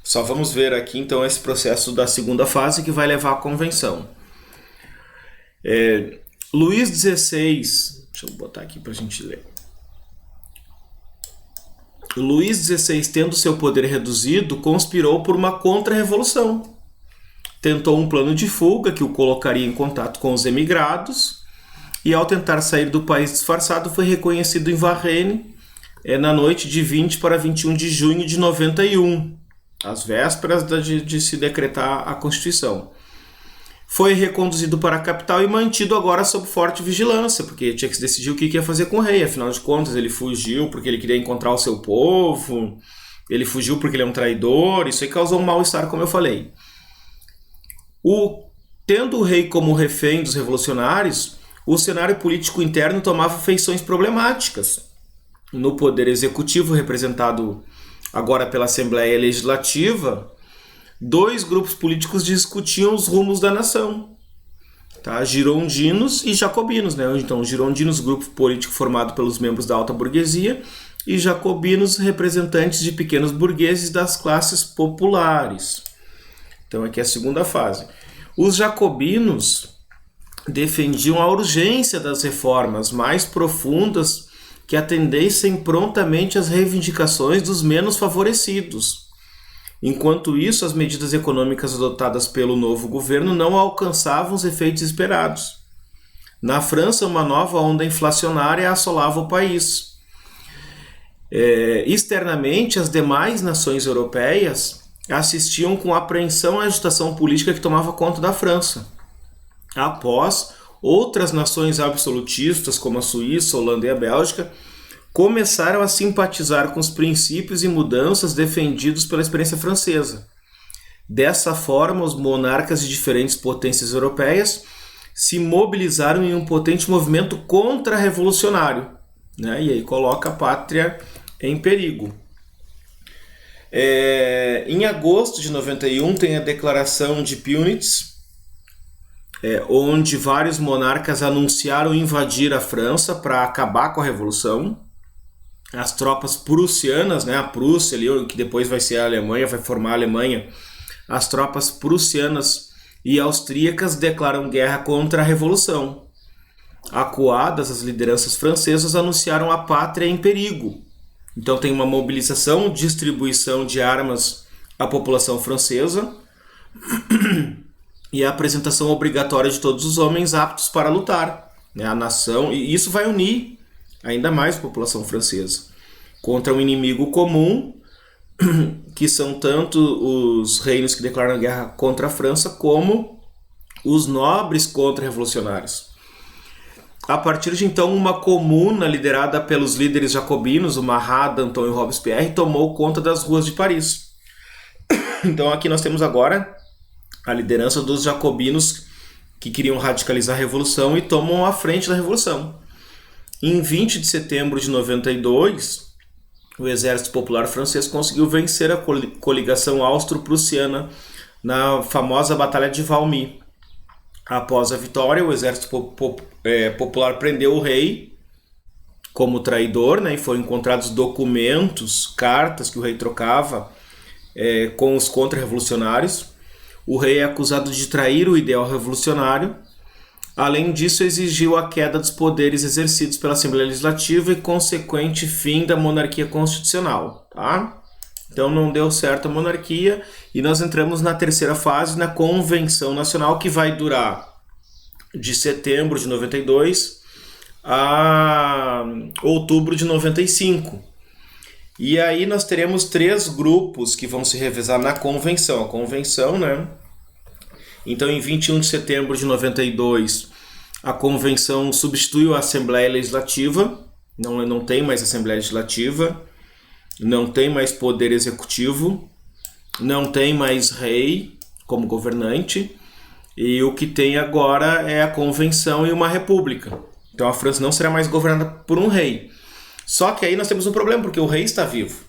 Só vamos ver aqui, então, esse processo da segunda fase que vai levar à convenção. Luís XVI, deixa eu botar aqui para a gente ler. Luís XVI, tendo seu poder reduzido, conspirou por uma contra-revolução. Tentou um plano de fuga que o colocaria em contato com os emigrados, e ao tentar sair do país disfarçado, foi reconhecido em Varennes na noite de 20 para 21 de junho de 91, às vésperas de se decretar a Constituição. Foi reconduzido para a capital e mantido agora sob forte vigilância, porque tinha que se decidir o que ia fazer com o rei. Afinal de contas, ele fugiu porque ele queria encontrar o seu povo, ele fugiu porque ele é um traidor, isso aí causou um mal-estar, como eu falei. Tendo o rei como refém dos revolucionários, o cenário político interno tomava feições problemáticas. No poder executivo, representado agora pela Assembleia Legislativa, 2 grupos políticos discutiam os rumos da nação. Tá? Girondinos e jacobinos. Né? Então, girondinos, grupo político formado pelos membros da alta burguesia, e jacobinos, representantes de pequenos burgueses das classes populares. Então, aqui é a segunda fase. Os jacobinos defendiam a urgência das reformas mais profundas que atendessem prontamente às reivindicações dos menos favorecidos. Enquanto isso, as medidas econômicas adotadas pelo novo governo não alcançavam os efeitos esperados. Na França, uma nova onda inflacionária assolava o país. Externamente, as demais nações europeias assistiam com apreensão à agitação política que tomava conta da França. Após, outras nações absolutistas, como a Suíça, a Holanda e a Bélgica, começaram a simpatizar com os princípios e mudanças defendidos pela experiência francesa. Dessa forma, os monarcas de diferentes potências europeias se mobilizaram em um potente movimento contra-revolucionário, né? E aí coloca a pátria em perigo. Em agosto de 91 tem a Declaração de Puniz, onde vários monarcas anunciaram invadir a França para acabar com a Revolução. As tropas prussianas, né, a Prússia, ali, que depois vai ser a Alemanha, vai formar a Alemanha, as tropas prussianas e austríacas declaram guerra contra a Revolução. Acuadas, as lideranças francesas anunciaram a pátria em perigo. Então tem uma mobilização, distribuição de armas à população francesa e a apresentação obrigatória de todos os homens aptos para lutar. Né? A nação, e isso vai unir ainda mais a população francesa contra um inimigo comum, que são tanto os reinos que declaram guerra contra a França, como os nobres contra-revolucionários. A partir de então, uma comuna liderada pelos líderes jacobinos, o Marat, Danton e Robespierre, tomou conta das ruas de Paris. Então aqui nós temos agora a liderança dos jacobinos que queriam radicalizar a Revolução e tomam a frente da Revolução. Em 20 de setembro de 92, o Exército Popular Francês conseguiu vencer a coligação austro-prussiana na famosa Batalha de Valmy. Após a vitória, o Exército Popular prendeu o rei como traidor, né, e foram encontrados documentos, cartas que o rei trocava com os contra-revolucionários. O rei é acusado de trair o ideal revolucionário. Além disso, exigiu a queda dos poderes exercidos pela Assembleia Legislativa e consequente fim da monarquia constitucional. Tá? Então não deu certo a monarquia e nós entramos na terceira fase, na Convenção Nacional, que vai durar de setembro de 92 a outubro de 95. E aí nós teremos 3 grupos que vão se revezar na convenção. A convenção, né? Então, em 21 de setembro de 92, a convenção substituiu a Assembleia Legislativa. Não tem mais Assembleia Legislativa, não tem mais poder executivo, não tem mais rei. como governante, e o que tem agora é a convenção e uma república. Então a França não será mais governada por um rei. Só que aí nós temos um problema, porque o rei está vivo.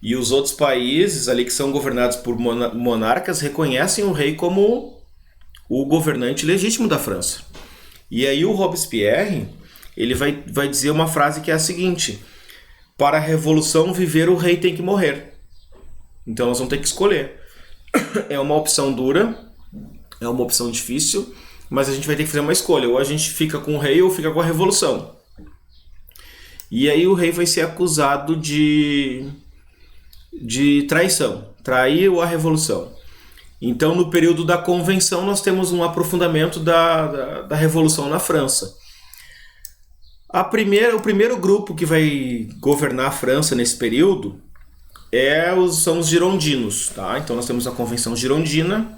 E os outros países ali que são governados por monarcas reconhecem o rei como o governante legítimo da França. E aí o Robespierre, ele vai dizer uma frase que é a seguinte: para a revolução viver, o rei tem que morrer. Então nós vamos ter que escolher. É uma opção dura, é uma opção difícil, mas a gente vai ter que fazer uma escolha. Ou a gente fica com o rei ou fica com a revolução. E aí o rei vai ser acusado de traição. Traiu a revolução. Então, no período da convenção, nós temos um aprofundamento da revolução na França. O primeiro grupo que vai governar a França nesse período são os girondinos. Tá? Então, nós temos a Convenção Girondina.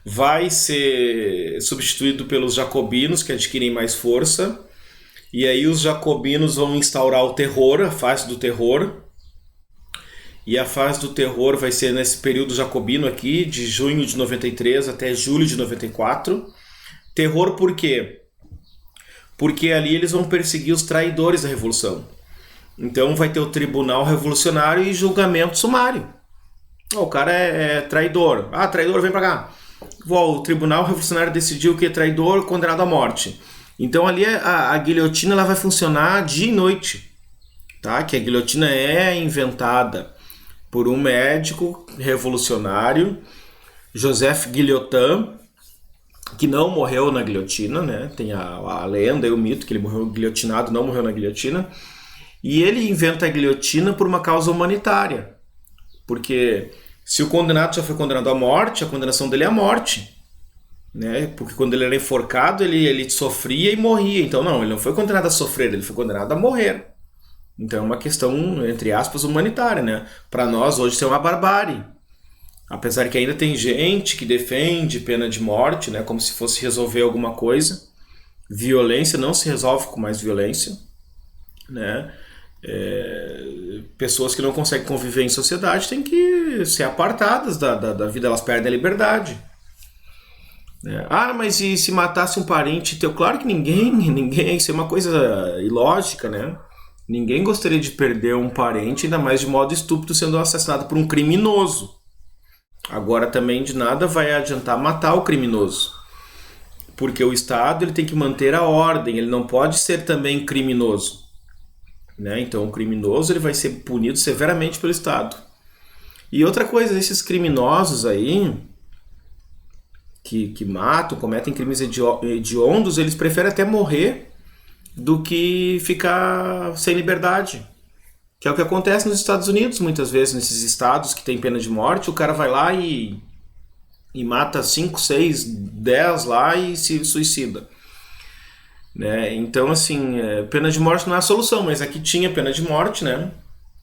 Vai ser substituído pelos jacobinos, que adquirem mais força. E aí os jacobinos vão instaurar o terror, a fase do terror. E a fase do terror vai ser nesse período jacobino aqui, de junho de 93 até julho de 94. Terror por quê? Porque ali eles vão perseguir os traidores da Revolução. Então vai ter o tribunal revolucionário e julgamento sumário. O cara é traidor. Ah, traidor, vem pra cá. O tribunal revolucionário decidiu que é traidor, condenado à morte. Então ali a guilhotina ela vai funcionar dia e noite. Tá? Que a guilhotina é inventada por um médico revolucionário, Joseph Guillotin, que não morreu na guilhotina, né? Tem a lenda e o mito que ele morreu guilhotinado, não morreu na guilhotina. E ele inventa a guilhotina por uma causa humanitária. Porque se o condenado já foi condenado à morte, a condenação dele é a morte. Né? Porque quando ele era enforcado, ele sofria e morria. Então não, ele não foi condenado a sofrer, ele foi condenado a morrer. Então é uma questão, entre aspas, humanitária, né? Para nós hoje isso é uma barbárie. Apesar que ainda tem gente que defende pena de morte, né? Como se fosse resolver alguma coisa. Violência não se resolve com mais violência, né? Pessoas que não conseguem conviver em sociedade têm que ser apartadas da vida, elas perdem a liberdade. Ah, mas e se matasse um parente teu? Claro que ninguém, isso é uma coisa ilógica, né? Ninguém gostaria de perder um parente, ainda mais de modo estúpido, sendo assassinado por um criminoso. Agora também de nada vai adiantar matar o criminoso. Porque o Estado ele tem que manter a ordem, ele não pode ser também criminoso. Né? Então o criminoso ele vai ser punido severamente pelo Estado. E outra coisa, esses criminosos aí, que matam, cometem crimes hediondos, eles preferem até morrer do que ficar sem liberdade. Que é o que acontece nos Estados Unidos, muitas vezes, nesses estados que tem pena de morte, o cara vai lá e mata 5, 6, 10 lá e se suicida. Né? Então, assim, pena de morte não é a solução, mas aqui tinha pena de morte, né?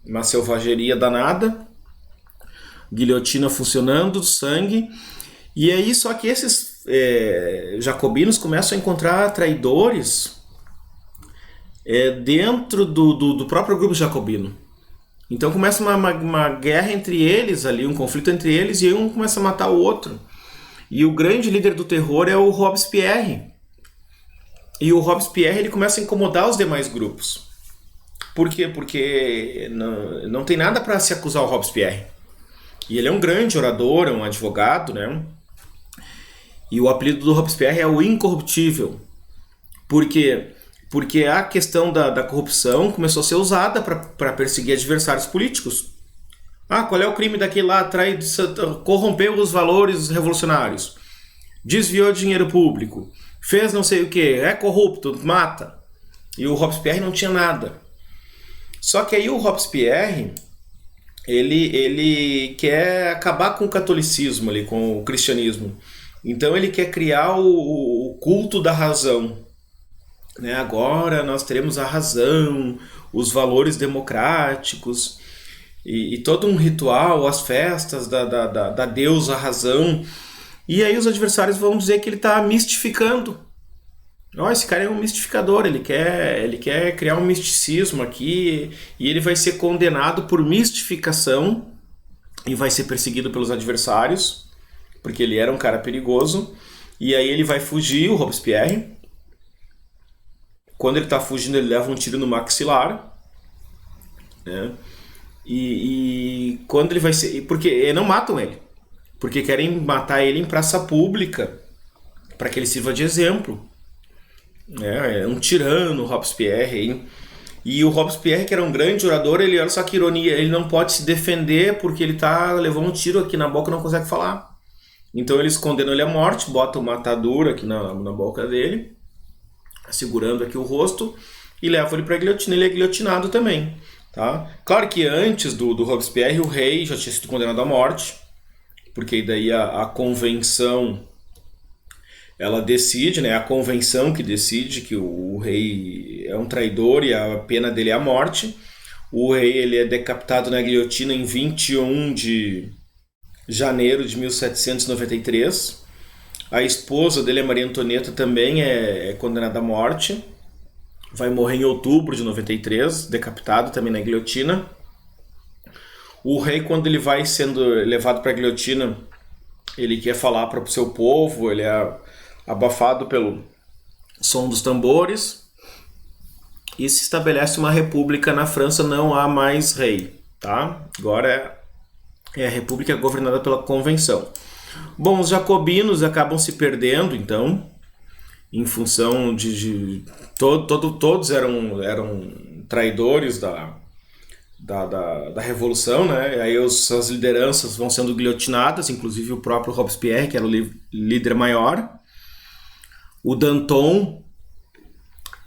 Uma selvageria danada, guilhotina funcionando, sangue. E aí, só que esses jacobinos começam a encontrar traidores dentro do próprio grupo jacobino. Então começa uma guerra entre eles ali, um conflito entre eles, e aí um começa a matar o outro. E o grande líder do terror é o Robespierre. E o Robespierre ele começa a incomodar os demais grupos. Por quê? Porque não tem nada para se acusar o Robespierre. E ele é um grande orador, é um advogado, né? E o apelido do Robespierre é o Incorruptível. Por quê? Porque a questão da corrupção começou a ser usada para perseguir adversários políticos. Ah, qual é o crime daquele lá? Corrompeu os valores revolucionários. Desviou dinheiro público. Fez não sei o que. É corrupto, mata. E o Robespierre não tinha nada. Só que aí o Robespierre, ele quer acabar com o catolicismo, ali, com o cristianismo. Então ele quer criar o culto da razão. Né? Agora nós teremos a razão, os valores democráticos e todo um ritual, as festas da deusa razão. E aí os adversários vão dizer que ele está mistificando. Esse cara é um mistificador, ele quer criar um misticismo aqui e ele vai ser condenado por mistificação e vai ser perseguido pelos adversários, porque ele era um cara perigoso. E aí ele vai fugir, o Robespierre. Quando ele está fugindo, ele leva um tiro no maxilar, né? E quando ele vai ser... Porque não matam ele. Porque querem matar ele em praça pública, para que ele sirva de exemplo. É um tirano, o Robespierre, hein? E o Robespierre, que era um grande orador, ele, olha só que ironia, ele não pode se defender porque ele levou um tiro aqui na boca e não consegue falar. Então eles condenam ele à morte, botam uma atadura aqui na boca dele, segurando aqui o rosto, e levam ele para a guilhotina. Ele é guilhotinado também. Tá? Claro que antes do Robespierre, o rei já tinha sido condenado à morte, porque daí a convenção, ela decide, né? A convenção que decide que o rei é um traidor e a pena dele é a morte. O rei, ele é decapitado na guilhotina em 21 de janeiro de 1793. A esposa dele, a Maria Antonieta, também é condenada à morte. Vai morrer em outubro de 93, decapitado também na guilhotina. O rei, quando ele vai sendo levado para a guilhotina, ele quer falar para o seu povo, ele é abafado pelo som dos tambores, e se estabelece uma república na França, não há mais rei, tá? Agora é a república governada pela convenção. Bom, os jacobinos acabam se perdendo, então, em função de todos eram traidores da Revolução, né? Aí as lideranças vão sendo guilhotinadas, inclusive o próprio Robespierre, que era o líder maior. O Danton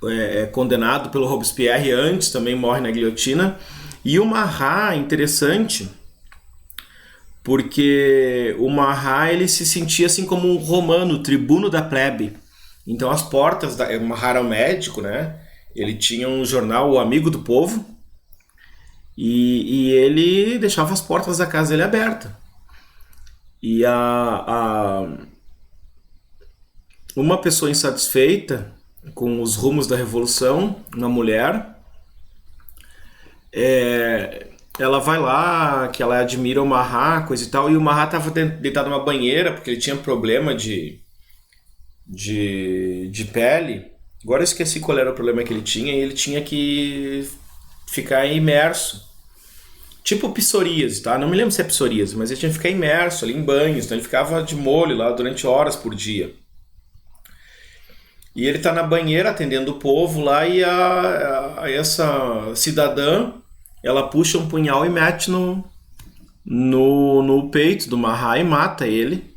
é condenado pelo Robespierre antes, também morre na guilhotina. E o Marat, interessante, porque o Marat, ele se sentia assim como um romano, tribuno da plebe. Então as portas, o Marat era um médico, né? Ele tinha um jornal, O Amigo do Povo, e ele deixava as portas da casa dele abertas. E uma pessoa insatisfeita com os rumos da Revolução, uma mulher, ela vai lá, que ela admira o Marat, coisa e tal, e o Marat estava deitado numa banheira, porque ele tinha problema de pele. Agora eu esqueci qual era o problema que ele tinha, e ele tinha que ficar imerso. Tipo psoríase, tá? Não me lembro se é psoríase, mas ele tinha que ficar imerso ali em banhos, então ele ficava de molho lá durante horas por dia. E ele tá na banheira atendendo o povo lá, e essa cidadã, ela puxa um punhal e mete no peito do Marat e mata ele,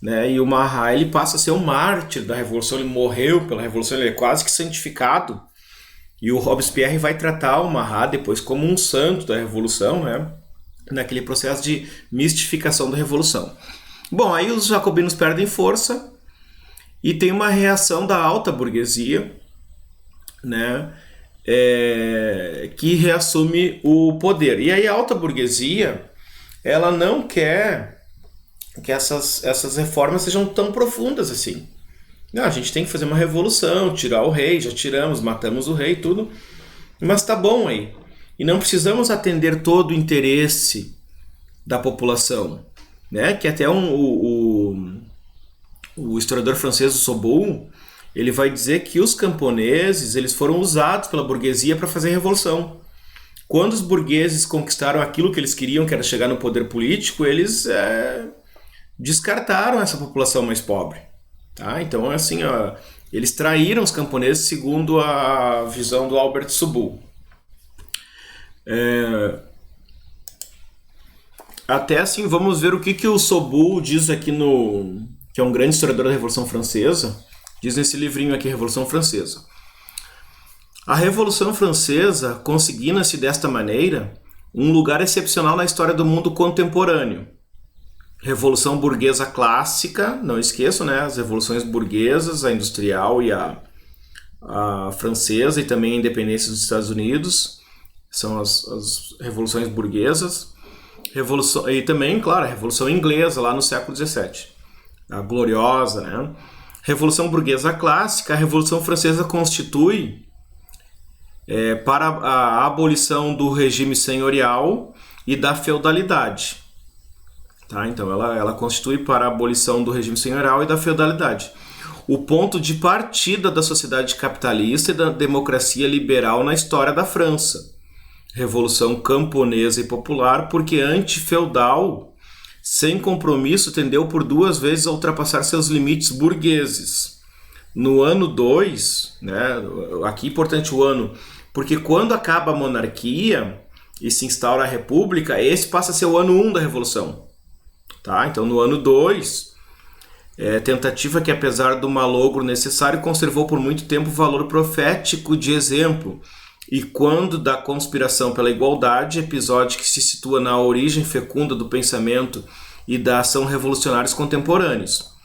né? E o Marat, ele passa a ser um mártir da Revolução, ele morreu pela Revolução, ele é quase que santificado. E o Robespierre vai tratar o Marat depois como um santo da Revolução, né? Naquele processo de mistificação da Revolução. Bom, aí os jacobinos perdem força e tem uma reação da alta burguesia, né? Que reassume o poder. E aí a alta burguesia, ela não quer que essas reformas sejam tão profundas assim. Não, a gente tem que fazer uma revolução, tirar o rei, já tiramos, matamos o rei, tudo. Mas tá bom aí. E não precisamos atender todo o interesse da população, né? Que até o historiador francês Sobol, ele vai dizer que os camponeses, eles foram usados pela burguesia para fazer revolução. Quando os burgueses conquistaram aquilo que eles queriam, que era chegar no poder político, eles descartaram essa população mais pobre. Tá? Então, assim, eles traíram os camponeses segundo a visão do Albert Sobol. Até assim, vamos ver o que o Sobol diz aqui que é um grande historiador da Revolução Francesa, diz nesse livrinho aqui, Revolução Francesa. A Revolução Francesa consigna-se desta maneira um lugar excepcional na história do mundo contemporâneo. Revolução burguesa clássica, não esqueçam, né, as revoluções burguesas, a industrial e a francesa, e também a independência dos Estados Unidos, são as revoluções burguesas. E também, claro, a Revolução Inglesa, lá no século XVII, a gloriosa, né? Revolução burguesa clássica, a Revolução Francesa constitui para a abolição do regime senhorial e da feudalidade. Tá? Então ela constitui para a abolição do regime senhorial e da feudalidade o ponto de partida da sociedade capitalista e da democracia liberal na história da França. Revolução camponesa e popular, porque antifeudal, sem compromisso, tendeu por 2 vezes a ultrapassar seus limites burgueses. No ano 2, né, aqui é importante o ano, porque quando acaba a monarquia e se instaura a república, esse passa a ser o ano 1 da Revolução. Tá? Então no ano 2, tentativa que, apesar do malogro necessário, conservou por muito tempo o valor profético de exemplo, e quando da conspiração pela igualdade, episódio que se situa na origem fecunda do pensamento e da ação revolucionários contemporâneos.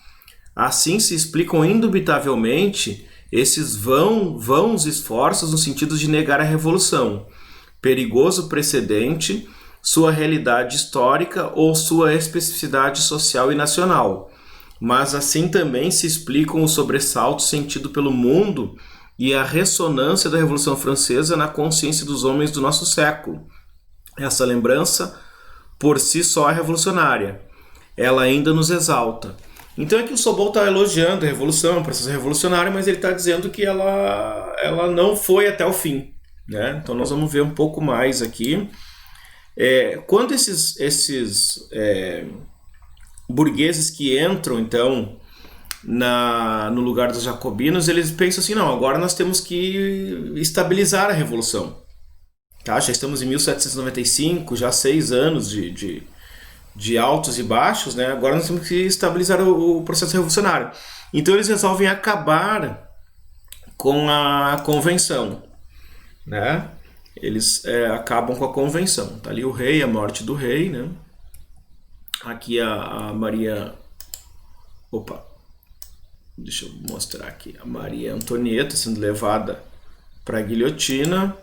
Assim se explicam indubitavelmente esses vãos esforços no sentido de negar a revolução, perigoso precedente, sua realidade histórica ou sua especificidade social e nacional. Mas assim também se explicam o sobressalto sentido pelo mundo e a ressonância da Revolução Francesa na consciência dos homens do nosso século. Essa lembrança, por si só, é revolucionária. Ela ainda nos exalta. Então aqui o Sobol está elogiando a Revolução, o processo revolucionário, mas ele está dizendo que ela não foi até o fim. Né? Então nós vamos ver um pouco mais aqui. Quando esses burgueses que entram, então, no lugar dos jacobinos, eles pensam assim, não, agora nós temos que estabilizar a Revolução. Tá? Já estamos em 1795, já 6 anos de altos e baixos, né? Agora nós temos que estabilizar o processo revolucionário. Então eles resolvem acabar com a convenção. Né? Eles acabam com a convenção. Tá ali o rei, a morte do rei, né? Aqui a Maria... Opa! Deixa eu mostrar aqui. A Maria Antonieta sendo levada para a guilhotina.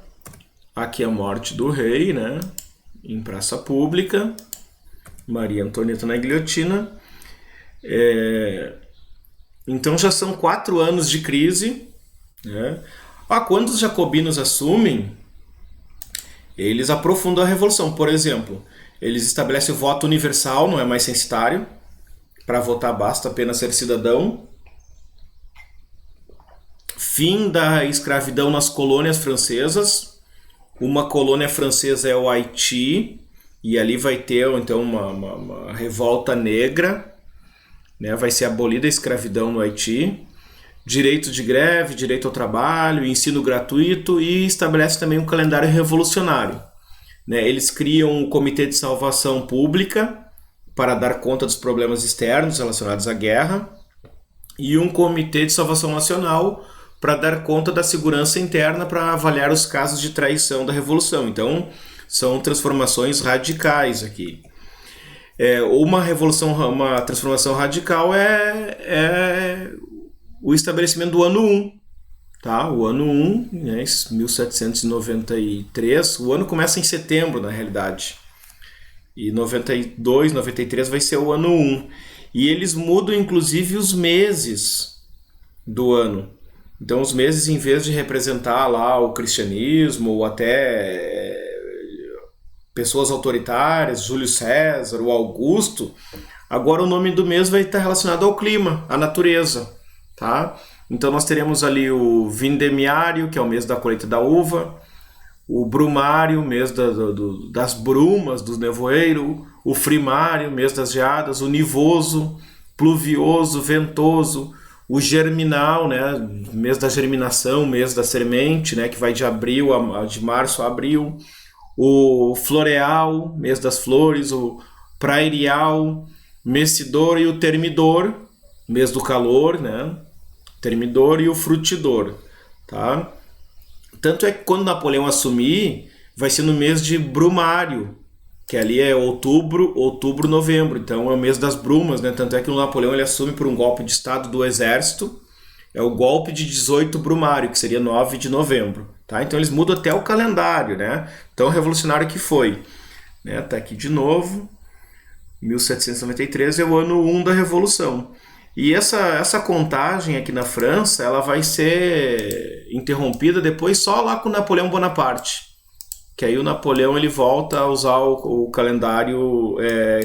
Aqui a morte do rei, né? Em praça pública. Maria Antonieta na guilhotina. Então já são 4 anos de crise. Né? Quando os jacobinos assumem, eles aprofundam a revolução. Por exemplo, eles estabelecem o voto universal, não é mais censitário. Para votar basta apenas ser cidadão. Fim da escravidão nas colônias francesas. Uma colônia francesa é o Haiti, e ali vai ter então uma revolta negra, né? Vai ser abolida a escravidão no Haiti. Direito de greve, direito ao trabalho, ensino gratuito, e estabelece também um calendário revolucionário. Né? Eles criam um comitê de salvação pública para dar conta dos problemas externos relacionados à guerra, e um comitê de salvação nacional para dar conta da segurança interna, para avaliar os casos de traição da Revolução. Então, são transformações radicais aqui. Uma transformação radical é o estabelecimento do ano 1. Tá? O ano 1, né, 1793, o ano começa em setembro, na realidade. E 92, 93 vai ser o ano 1. E eles mudam, inclusive, os meses do ano. Então, os meses, em vez de representar lá o cristianismo ou até pessoas autoritárias, Júlio César, o Augusto, agora o nome do mês vai estar relacionado ao clima, à natureza. Tá? Então, nós teremos ali o vindemiário, que é o mês da colheita da uva, o brumário, mês das brumas, do nevoeiro, o frimário, mês das geadas, o nivoso, pluvioso, ventoso, o germinal, né, mês da germinação, mês da semente, né, que vai de março a abril, o floreal, mês das flores, o prairial, messidor, e o termidor, mês do calor, né, termidor, e o frutidor, tá? Tanto é que quando Napoleão assumir, vai ser no mês de brumário, que ali é outubro, novembro. Então é o mês das brumas, né? Tanto é que o Napoleão ele assume por um golpe de estado do exército. É o golpe de 18 brumário, que seria 9 de novembro. Tá? Então eles mudam até o calendário, né? Tão revolucionário que foi. Né? Tá aqui de novo. 1793 é o ano 1 da Revolução. E essa contagem aqui na França, ela vai ser interrompida depois só lá com Napoleão Bonaparte. que aí o Napoleão ele volta a usar o calendário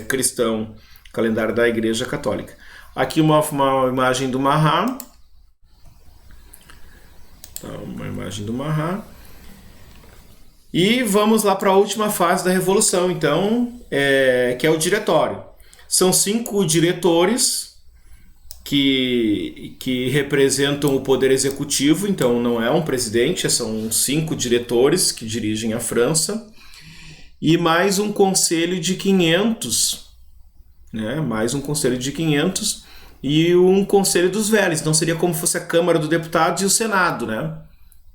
cristão, calendário da Igreja Católica. Aqui uma imagem do Marat. Então, uma imagem do Marat. E vamos lá para a última fase da Revolução, então, que é o diretório. São 5 diretores que representam o poder executivo, então não é um presidente, são 5 diretores que dirigem a França, e mais um conselho de 500, né? Mais um conselho de 500 e um conselho dos velhos, então seria como se fosse a Câmara dos Deputados e o Senado, né?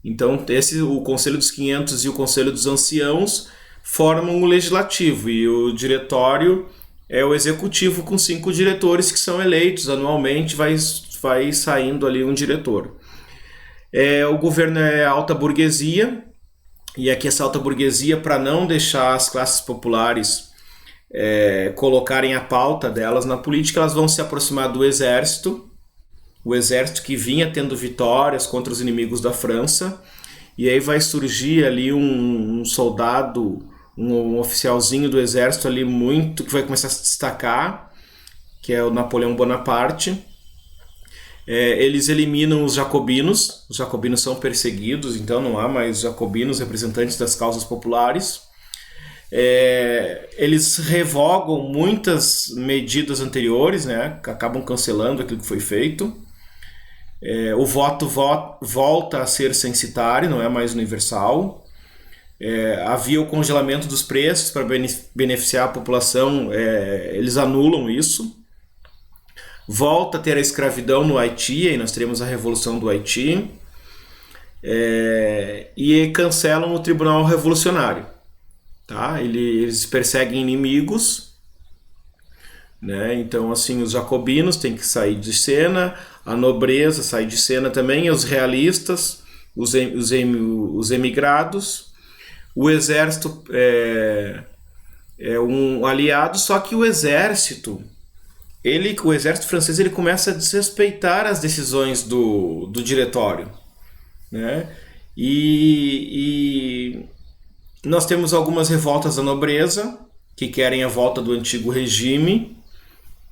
Então o conselho dos 500 e o conselho dos anciãos formam o legislativo, e o diretório é o executivo com 5 diretores que são eleitos anualmente, vai saindo ali um diretor. O governo é alta burguesia, e aqui essa alta burguesia, para não deixar as classes populares colocarem a pauta delas na política, elas vão se aproximar do exército, o exército que vinha tendo vitórias contra os inimigos da França, e aí vai surgir ali um soldado, um oficialzinho do exército ali que vai começar a se destacar, que é o Napoleão Bonaparte. Eles eliminam os jacobinos são perseguidos, então não há mais jacobinos representantes das causas populares. Eles revogam muitas medidas anteriores, né, acabam cancelando aquilo que foi feito. O voto volta a ser censitário, não é mais universal. Havia o congelamento dos preços para beneficiar a população, eles anulam isso. Volta a ter a escravidão no Haiti, aí nós teremos a Revolução do Haiti. E cancelam o Tribunal Revolucionário. Tá? Eles perseguem inimigos, né? Então, assim, os jacobinos têm que sair de cena, a nobreza sai de cena também, os realistas, os emigrados. O exército é um aliado, só que o exército francês ele começa a desrespeitar as decisões do diretório, né? E nós temos algumas revoltas da nobreza que querem a volta do antigo regime,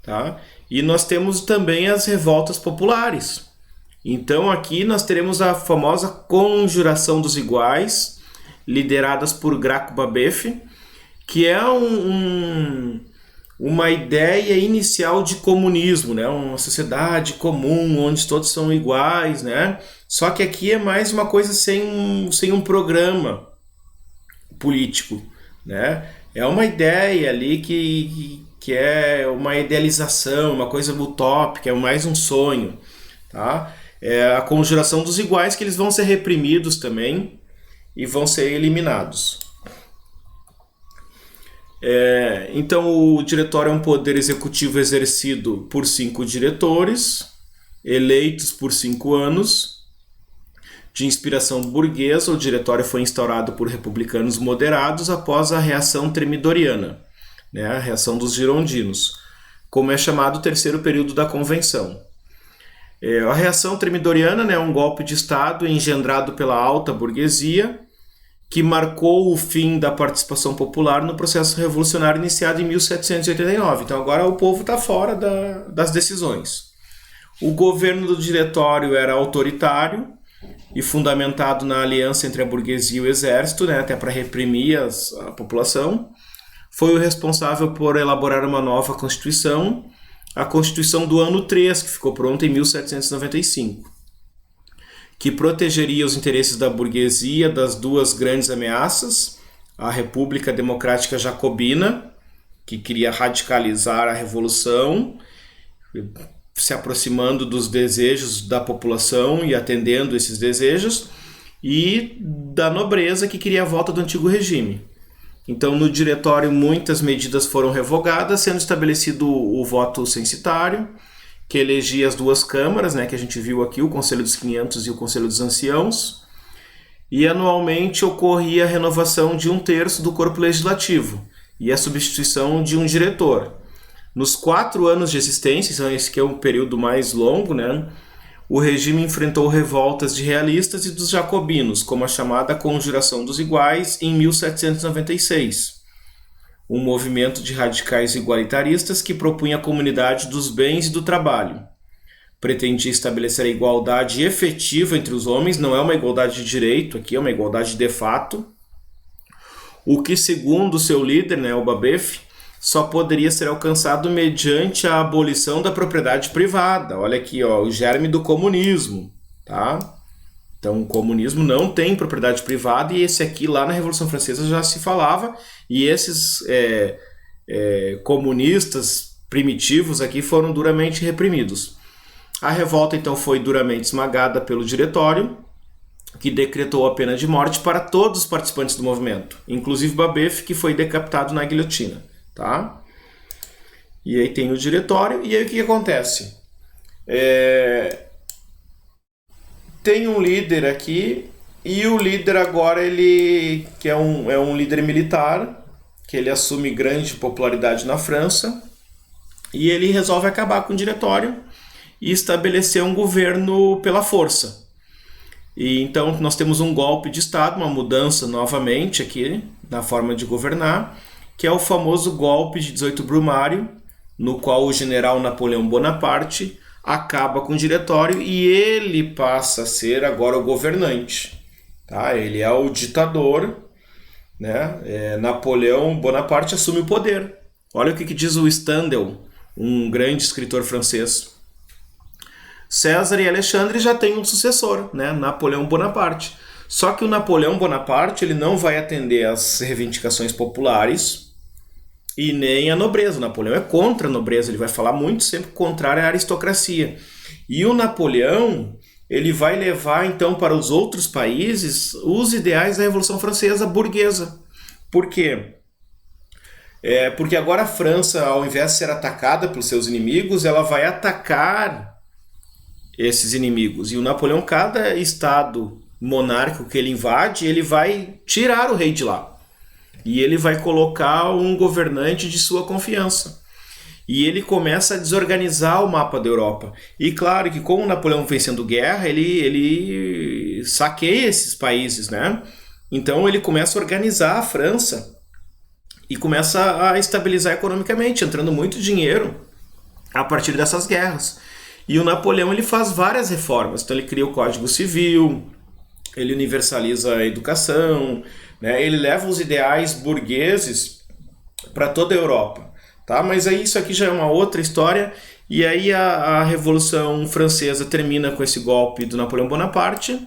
tá? E nós temos também as revoltas populares. Então aqui nós teremos a famosa Conjuração dos Iguais, lideradas por Graco Babeuf, que é uma ideia inicial de comunismo, né? Uma sociedade comum, onde todos são iguais, né? Só que aqui é mais uma coisa sem um programa político, né? É uma ideia ali que é uma idealização, uma coisa utópica, é mais um sonho, tá? É a Conjuração dos Iguais, que eles vão ser reprimidos também e vão ser eliminados. Então o diretório é um poder executivo exercido por 5 diretores, eleitos por 5 anos. De inspiração burguesa, o diretório foi instaurado por republicanos moderados após a reação termidoriana, né, a reação dos girondinos, como é chamado o terceiro período da Convenção. A reação termidoriana, né, é um golpe de Estado engendrado pela alta burguesia, que marcou o fim da participação popular no processo revolucionário iniciado em 1789. Então agora o povo está fora das decisões. O governo do diretório era autoritário e fundamentado na aliança entre a burguesia e o exército, né, até para reprimir a população. Foi o responsável por elaborar uma nova Constituição, a Constituição do ano 3, que ficou pronta em 1795, que protegeria os interesses da burguesia das duas grandes ameaças, a República Democrática Jacobina, que queria radicalizar a Revolução, se aproximando dos desejos da população e atendendo esses desejos, e da nobreza, que queria a volta do antigo regime. Então, no diretório, muitas medidas foram revogadas, sendo estabelecido o voto censitário, que elegia as duas câmaras, né, que a gente viu aqui, o Conselho dos 500 e o Conselho dos Anciãos, e anualmente ocorria a renovação de 1/3 do corpo legislativo e a substituição de um diretor. Nos 4 anos de existência, então esse que é um período mais longo, né, o regime enfrentou revoltas de realistas e dos jacobinos, como a chamada Conjuração dos Iguais, em 1796. Um movimento de radicais igualitaristas que propunha a comunidade dos bens e do trabalho. Pretendia estabelecer a igualdade efetiva entre os homens, não é uma igualdade de direito, aqui é uma igualdade de fato, o que, segundo seu líder, o Babeuf, só poderia ser alcançado mediante a abolição da propriedade privada. Olha aqui, o germe do comunismo, tá? Então, o comunismo não tem propriedade privada, e esse aqui, lá na Revolução Francesa, já se falava, e esses comunistas primitivos aqui foram duramente reprimidos. A revolta, então, foi duramente esmagada pelo Diretório, que decretou a pena de morte para todos os participantes do movimento, inclusive Babeuf, que foi decapitado na guilhotina, tá? E aí tem o Diretório, e aí o que acontece? Tem um líder aqui, e o líder agora, ele que é um líder militar, que ele assume grande popularidade na França, e ele resolve acabar com o Diretório e estabelecer um governo pela força. E então nós temos um golpe de Estado, uma mudança novamente aqui na forma de governar, que é o famoso golpe de 18 Brumário, no qual o general Napoleão Bonaparte acaba com o Diretório e ele passa a ser agora o governante. Tá? Ele é o ditador, né? Napoleão Bonaparte assume o poder. Olha o que diz o Stendhal, um grande escritor francês. César e Alexandre já têm um sucessor, Napoleão Bonaparte. Só que o Napoleão Bonaparte ele não vai atender às reivindicações populares e nem à nobreza. O Napoleão é contra a nobreza, ele vai falar muito sempre contrário à aristocracia. E o Napoleão ele vai levar então para os outros países os ideais da Revolução Francesa burguesa. Por quê? Porque agora a França, ao invés de ser atacada pelos seus inimigos, ela vai atacar esses inimigos. E o Napoleão, cada estado monárquico que ele invade, ele vai tirar o rei de lá. E ele vai colocar um governante de sua confiança. E ele começa a desorganizar o mapa da Europa. E claro que como o Napoleão vencendo guerra, ele saqueia esses países, Então ele começa a organizar a França e começa a estabilizar economicamente, entrando muito dinheiro a partir dessas guerras. E o Napoleão ele faz várias reformas. Então ele cria o Código Civil, ele universaliza a educação, ele leva os ideais burgueses para toda a Europa. Tá? Mas aí isso aqui já é uma outra história. E aí a Revolução Francesa termina com esse golpe do Napoleão Bonaparte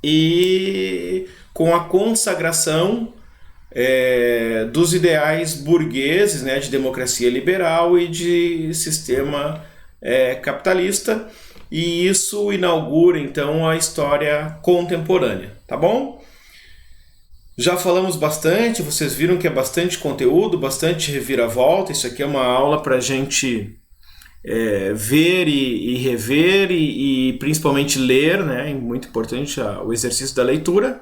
e com a consagração dos ideais burgueses, de democracia liberal e de sistema capitalista, e isso inaugura então a história contemporânea, tá bom? Já falamos bastante, vocês viram que é bastante conteúdo, bastante reviravolta. Isso aqui é uma aula para a gente ver e rever e principalmente ler, É muito importante o exercício da leitura.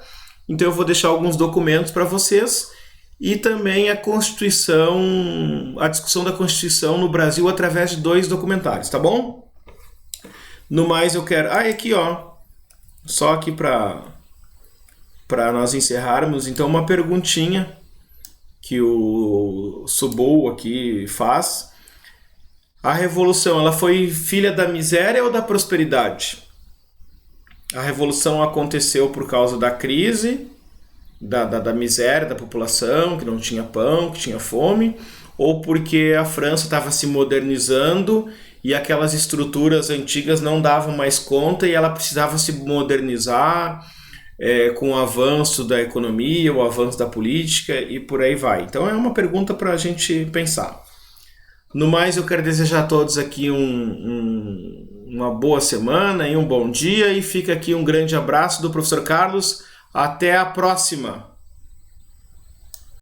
Então eu vou deixar alguns documentos para vocês e também a Constituição, a discussão da Constituição no Brasil através de 2 documentários, tá bom? No mais eu quero... aqui só aqui para nós encerrarmos, então uma perguntinha que o Subou aqui faz. A Revolução, ela foi filha da miséria ou da prosperidade? A Revolução aconteceu por causa da crise, da miséria da população, que não tinha pão, que tinha fome, ou porque a França estava se modernizando e aquelas estruturas antigas não davam mais conta e ela precisava se modernizar com o avanço da economia, o avanço da política e por aí vai. Então é uma pergunta para a gente pensar. No mais, eu quero desejar a todos aqui uma boa semana e um bom dia, e fica aqui um grande abraço do professor Carlos. Até a próxima!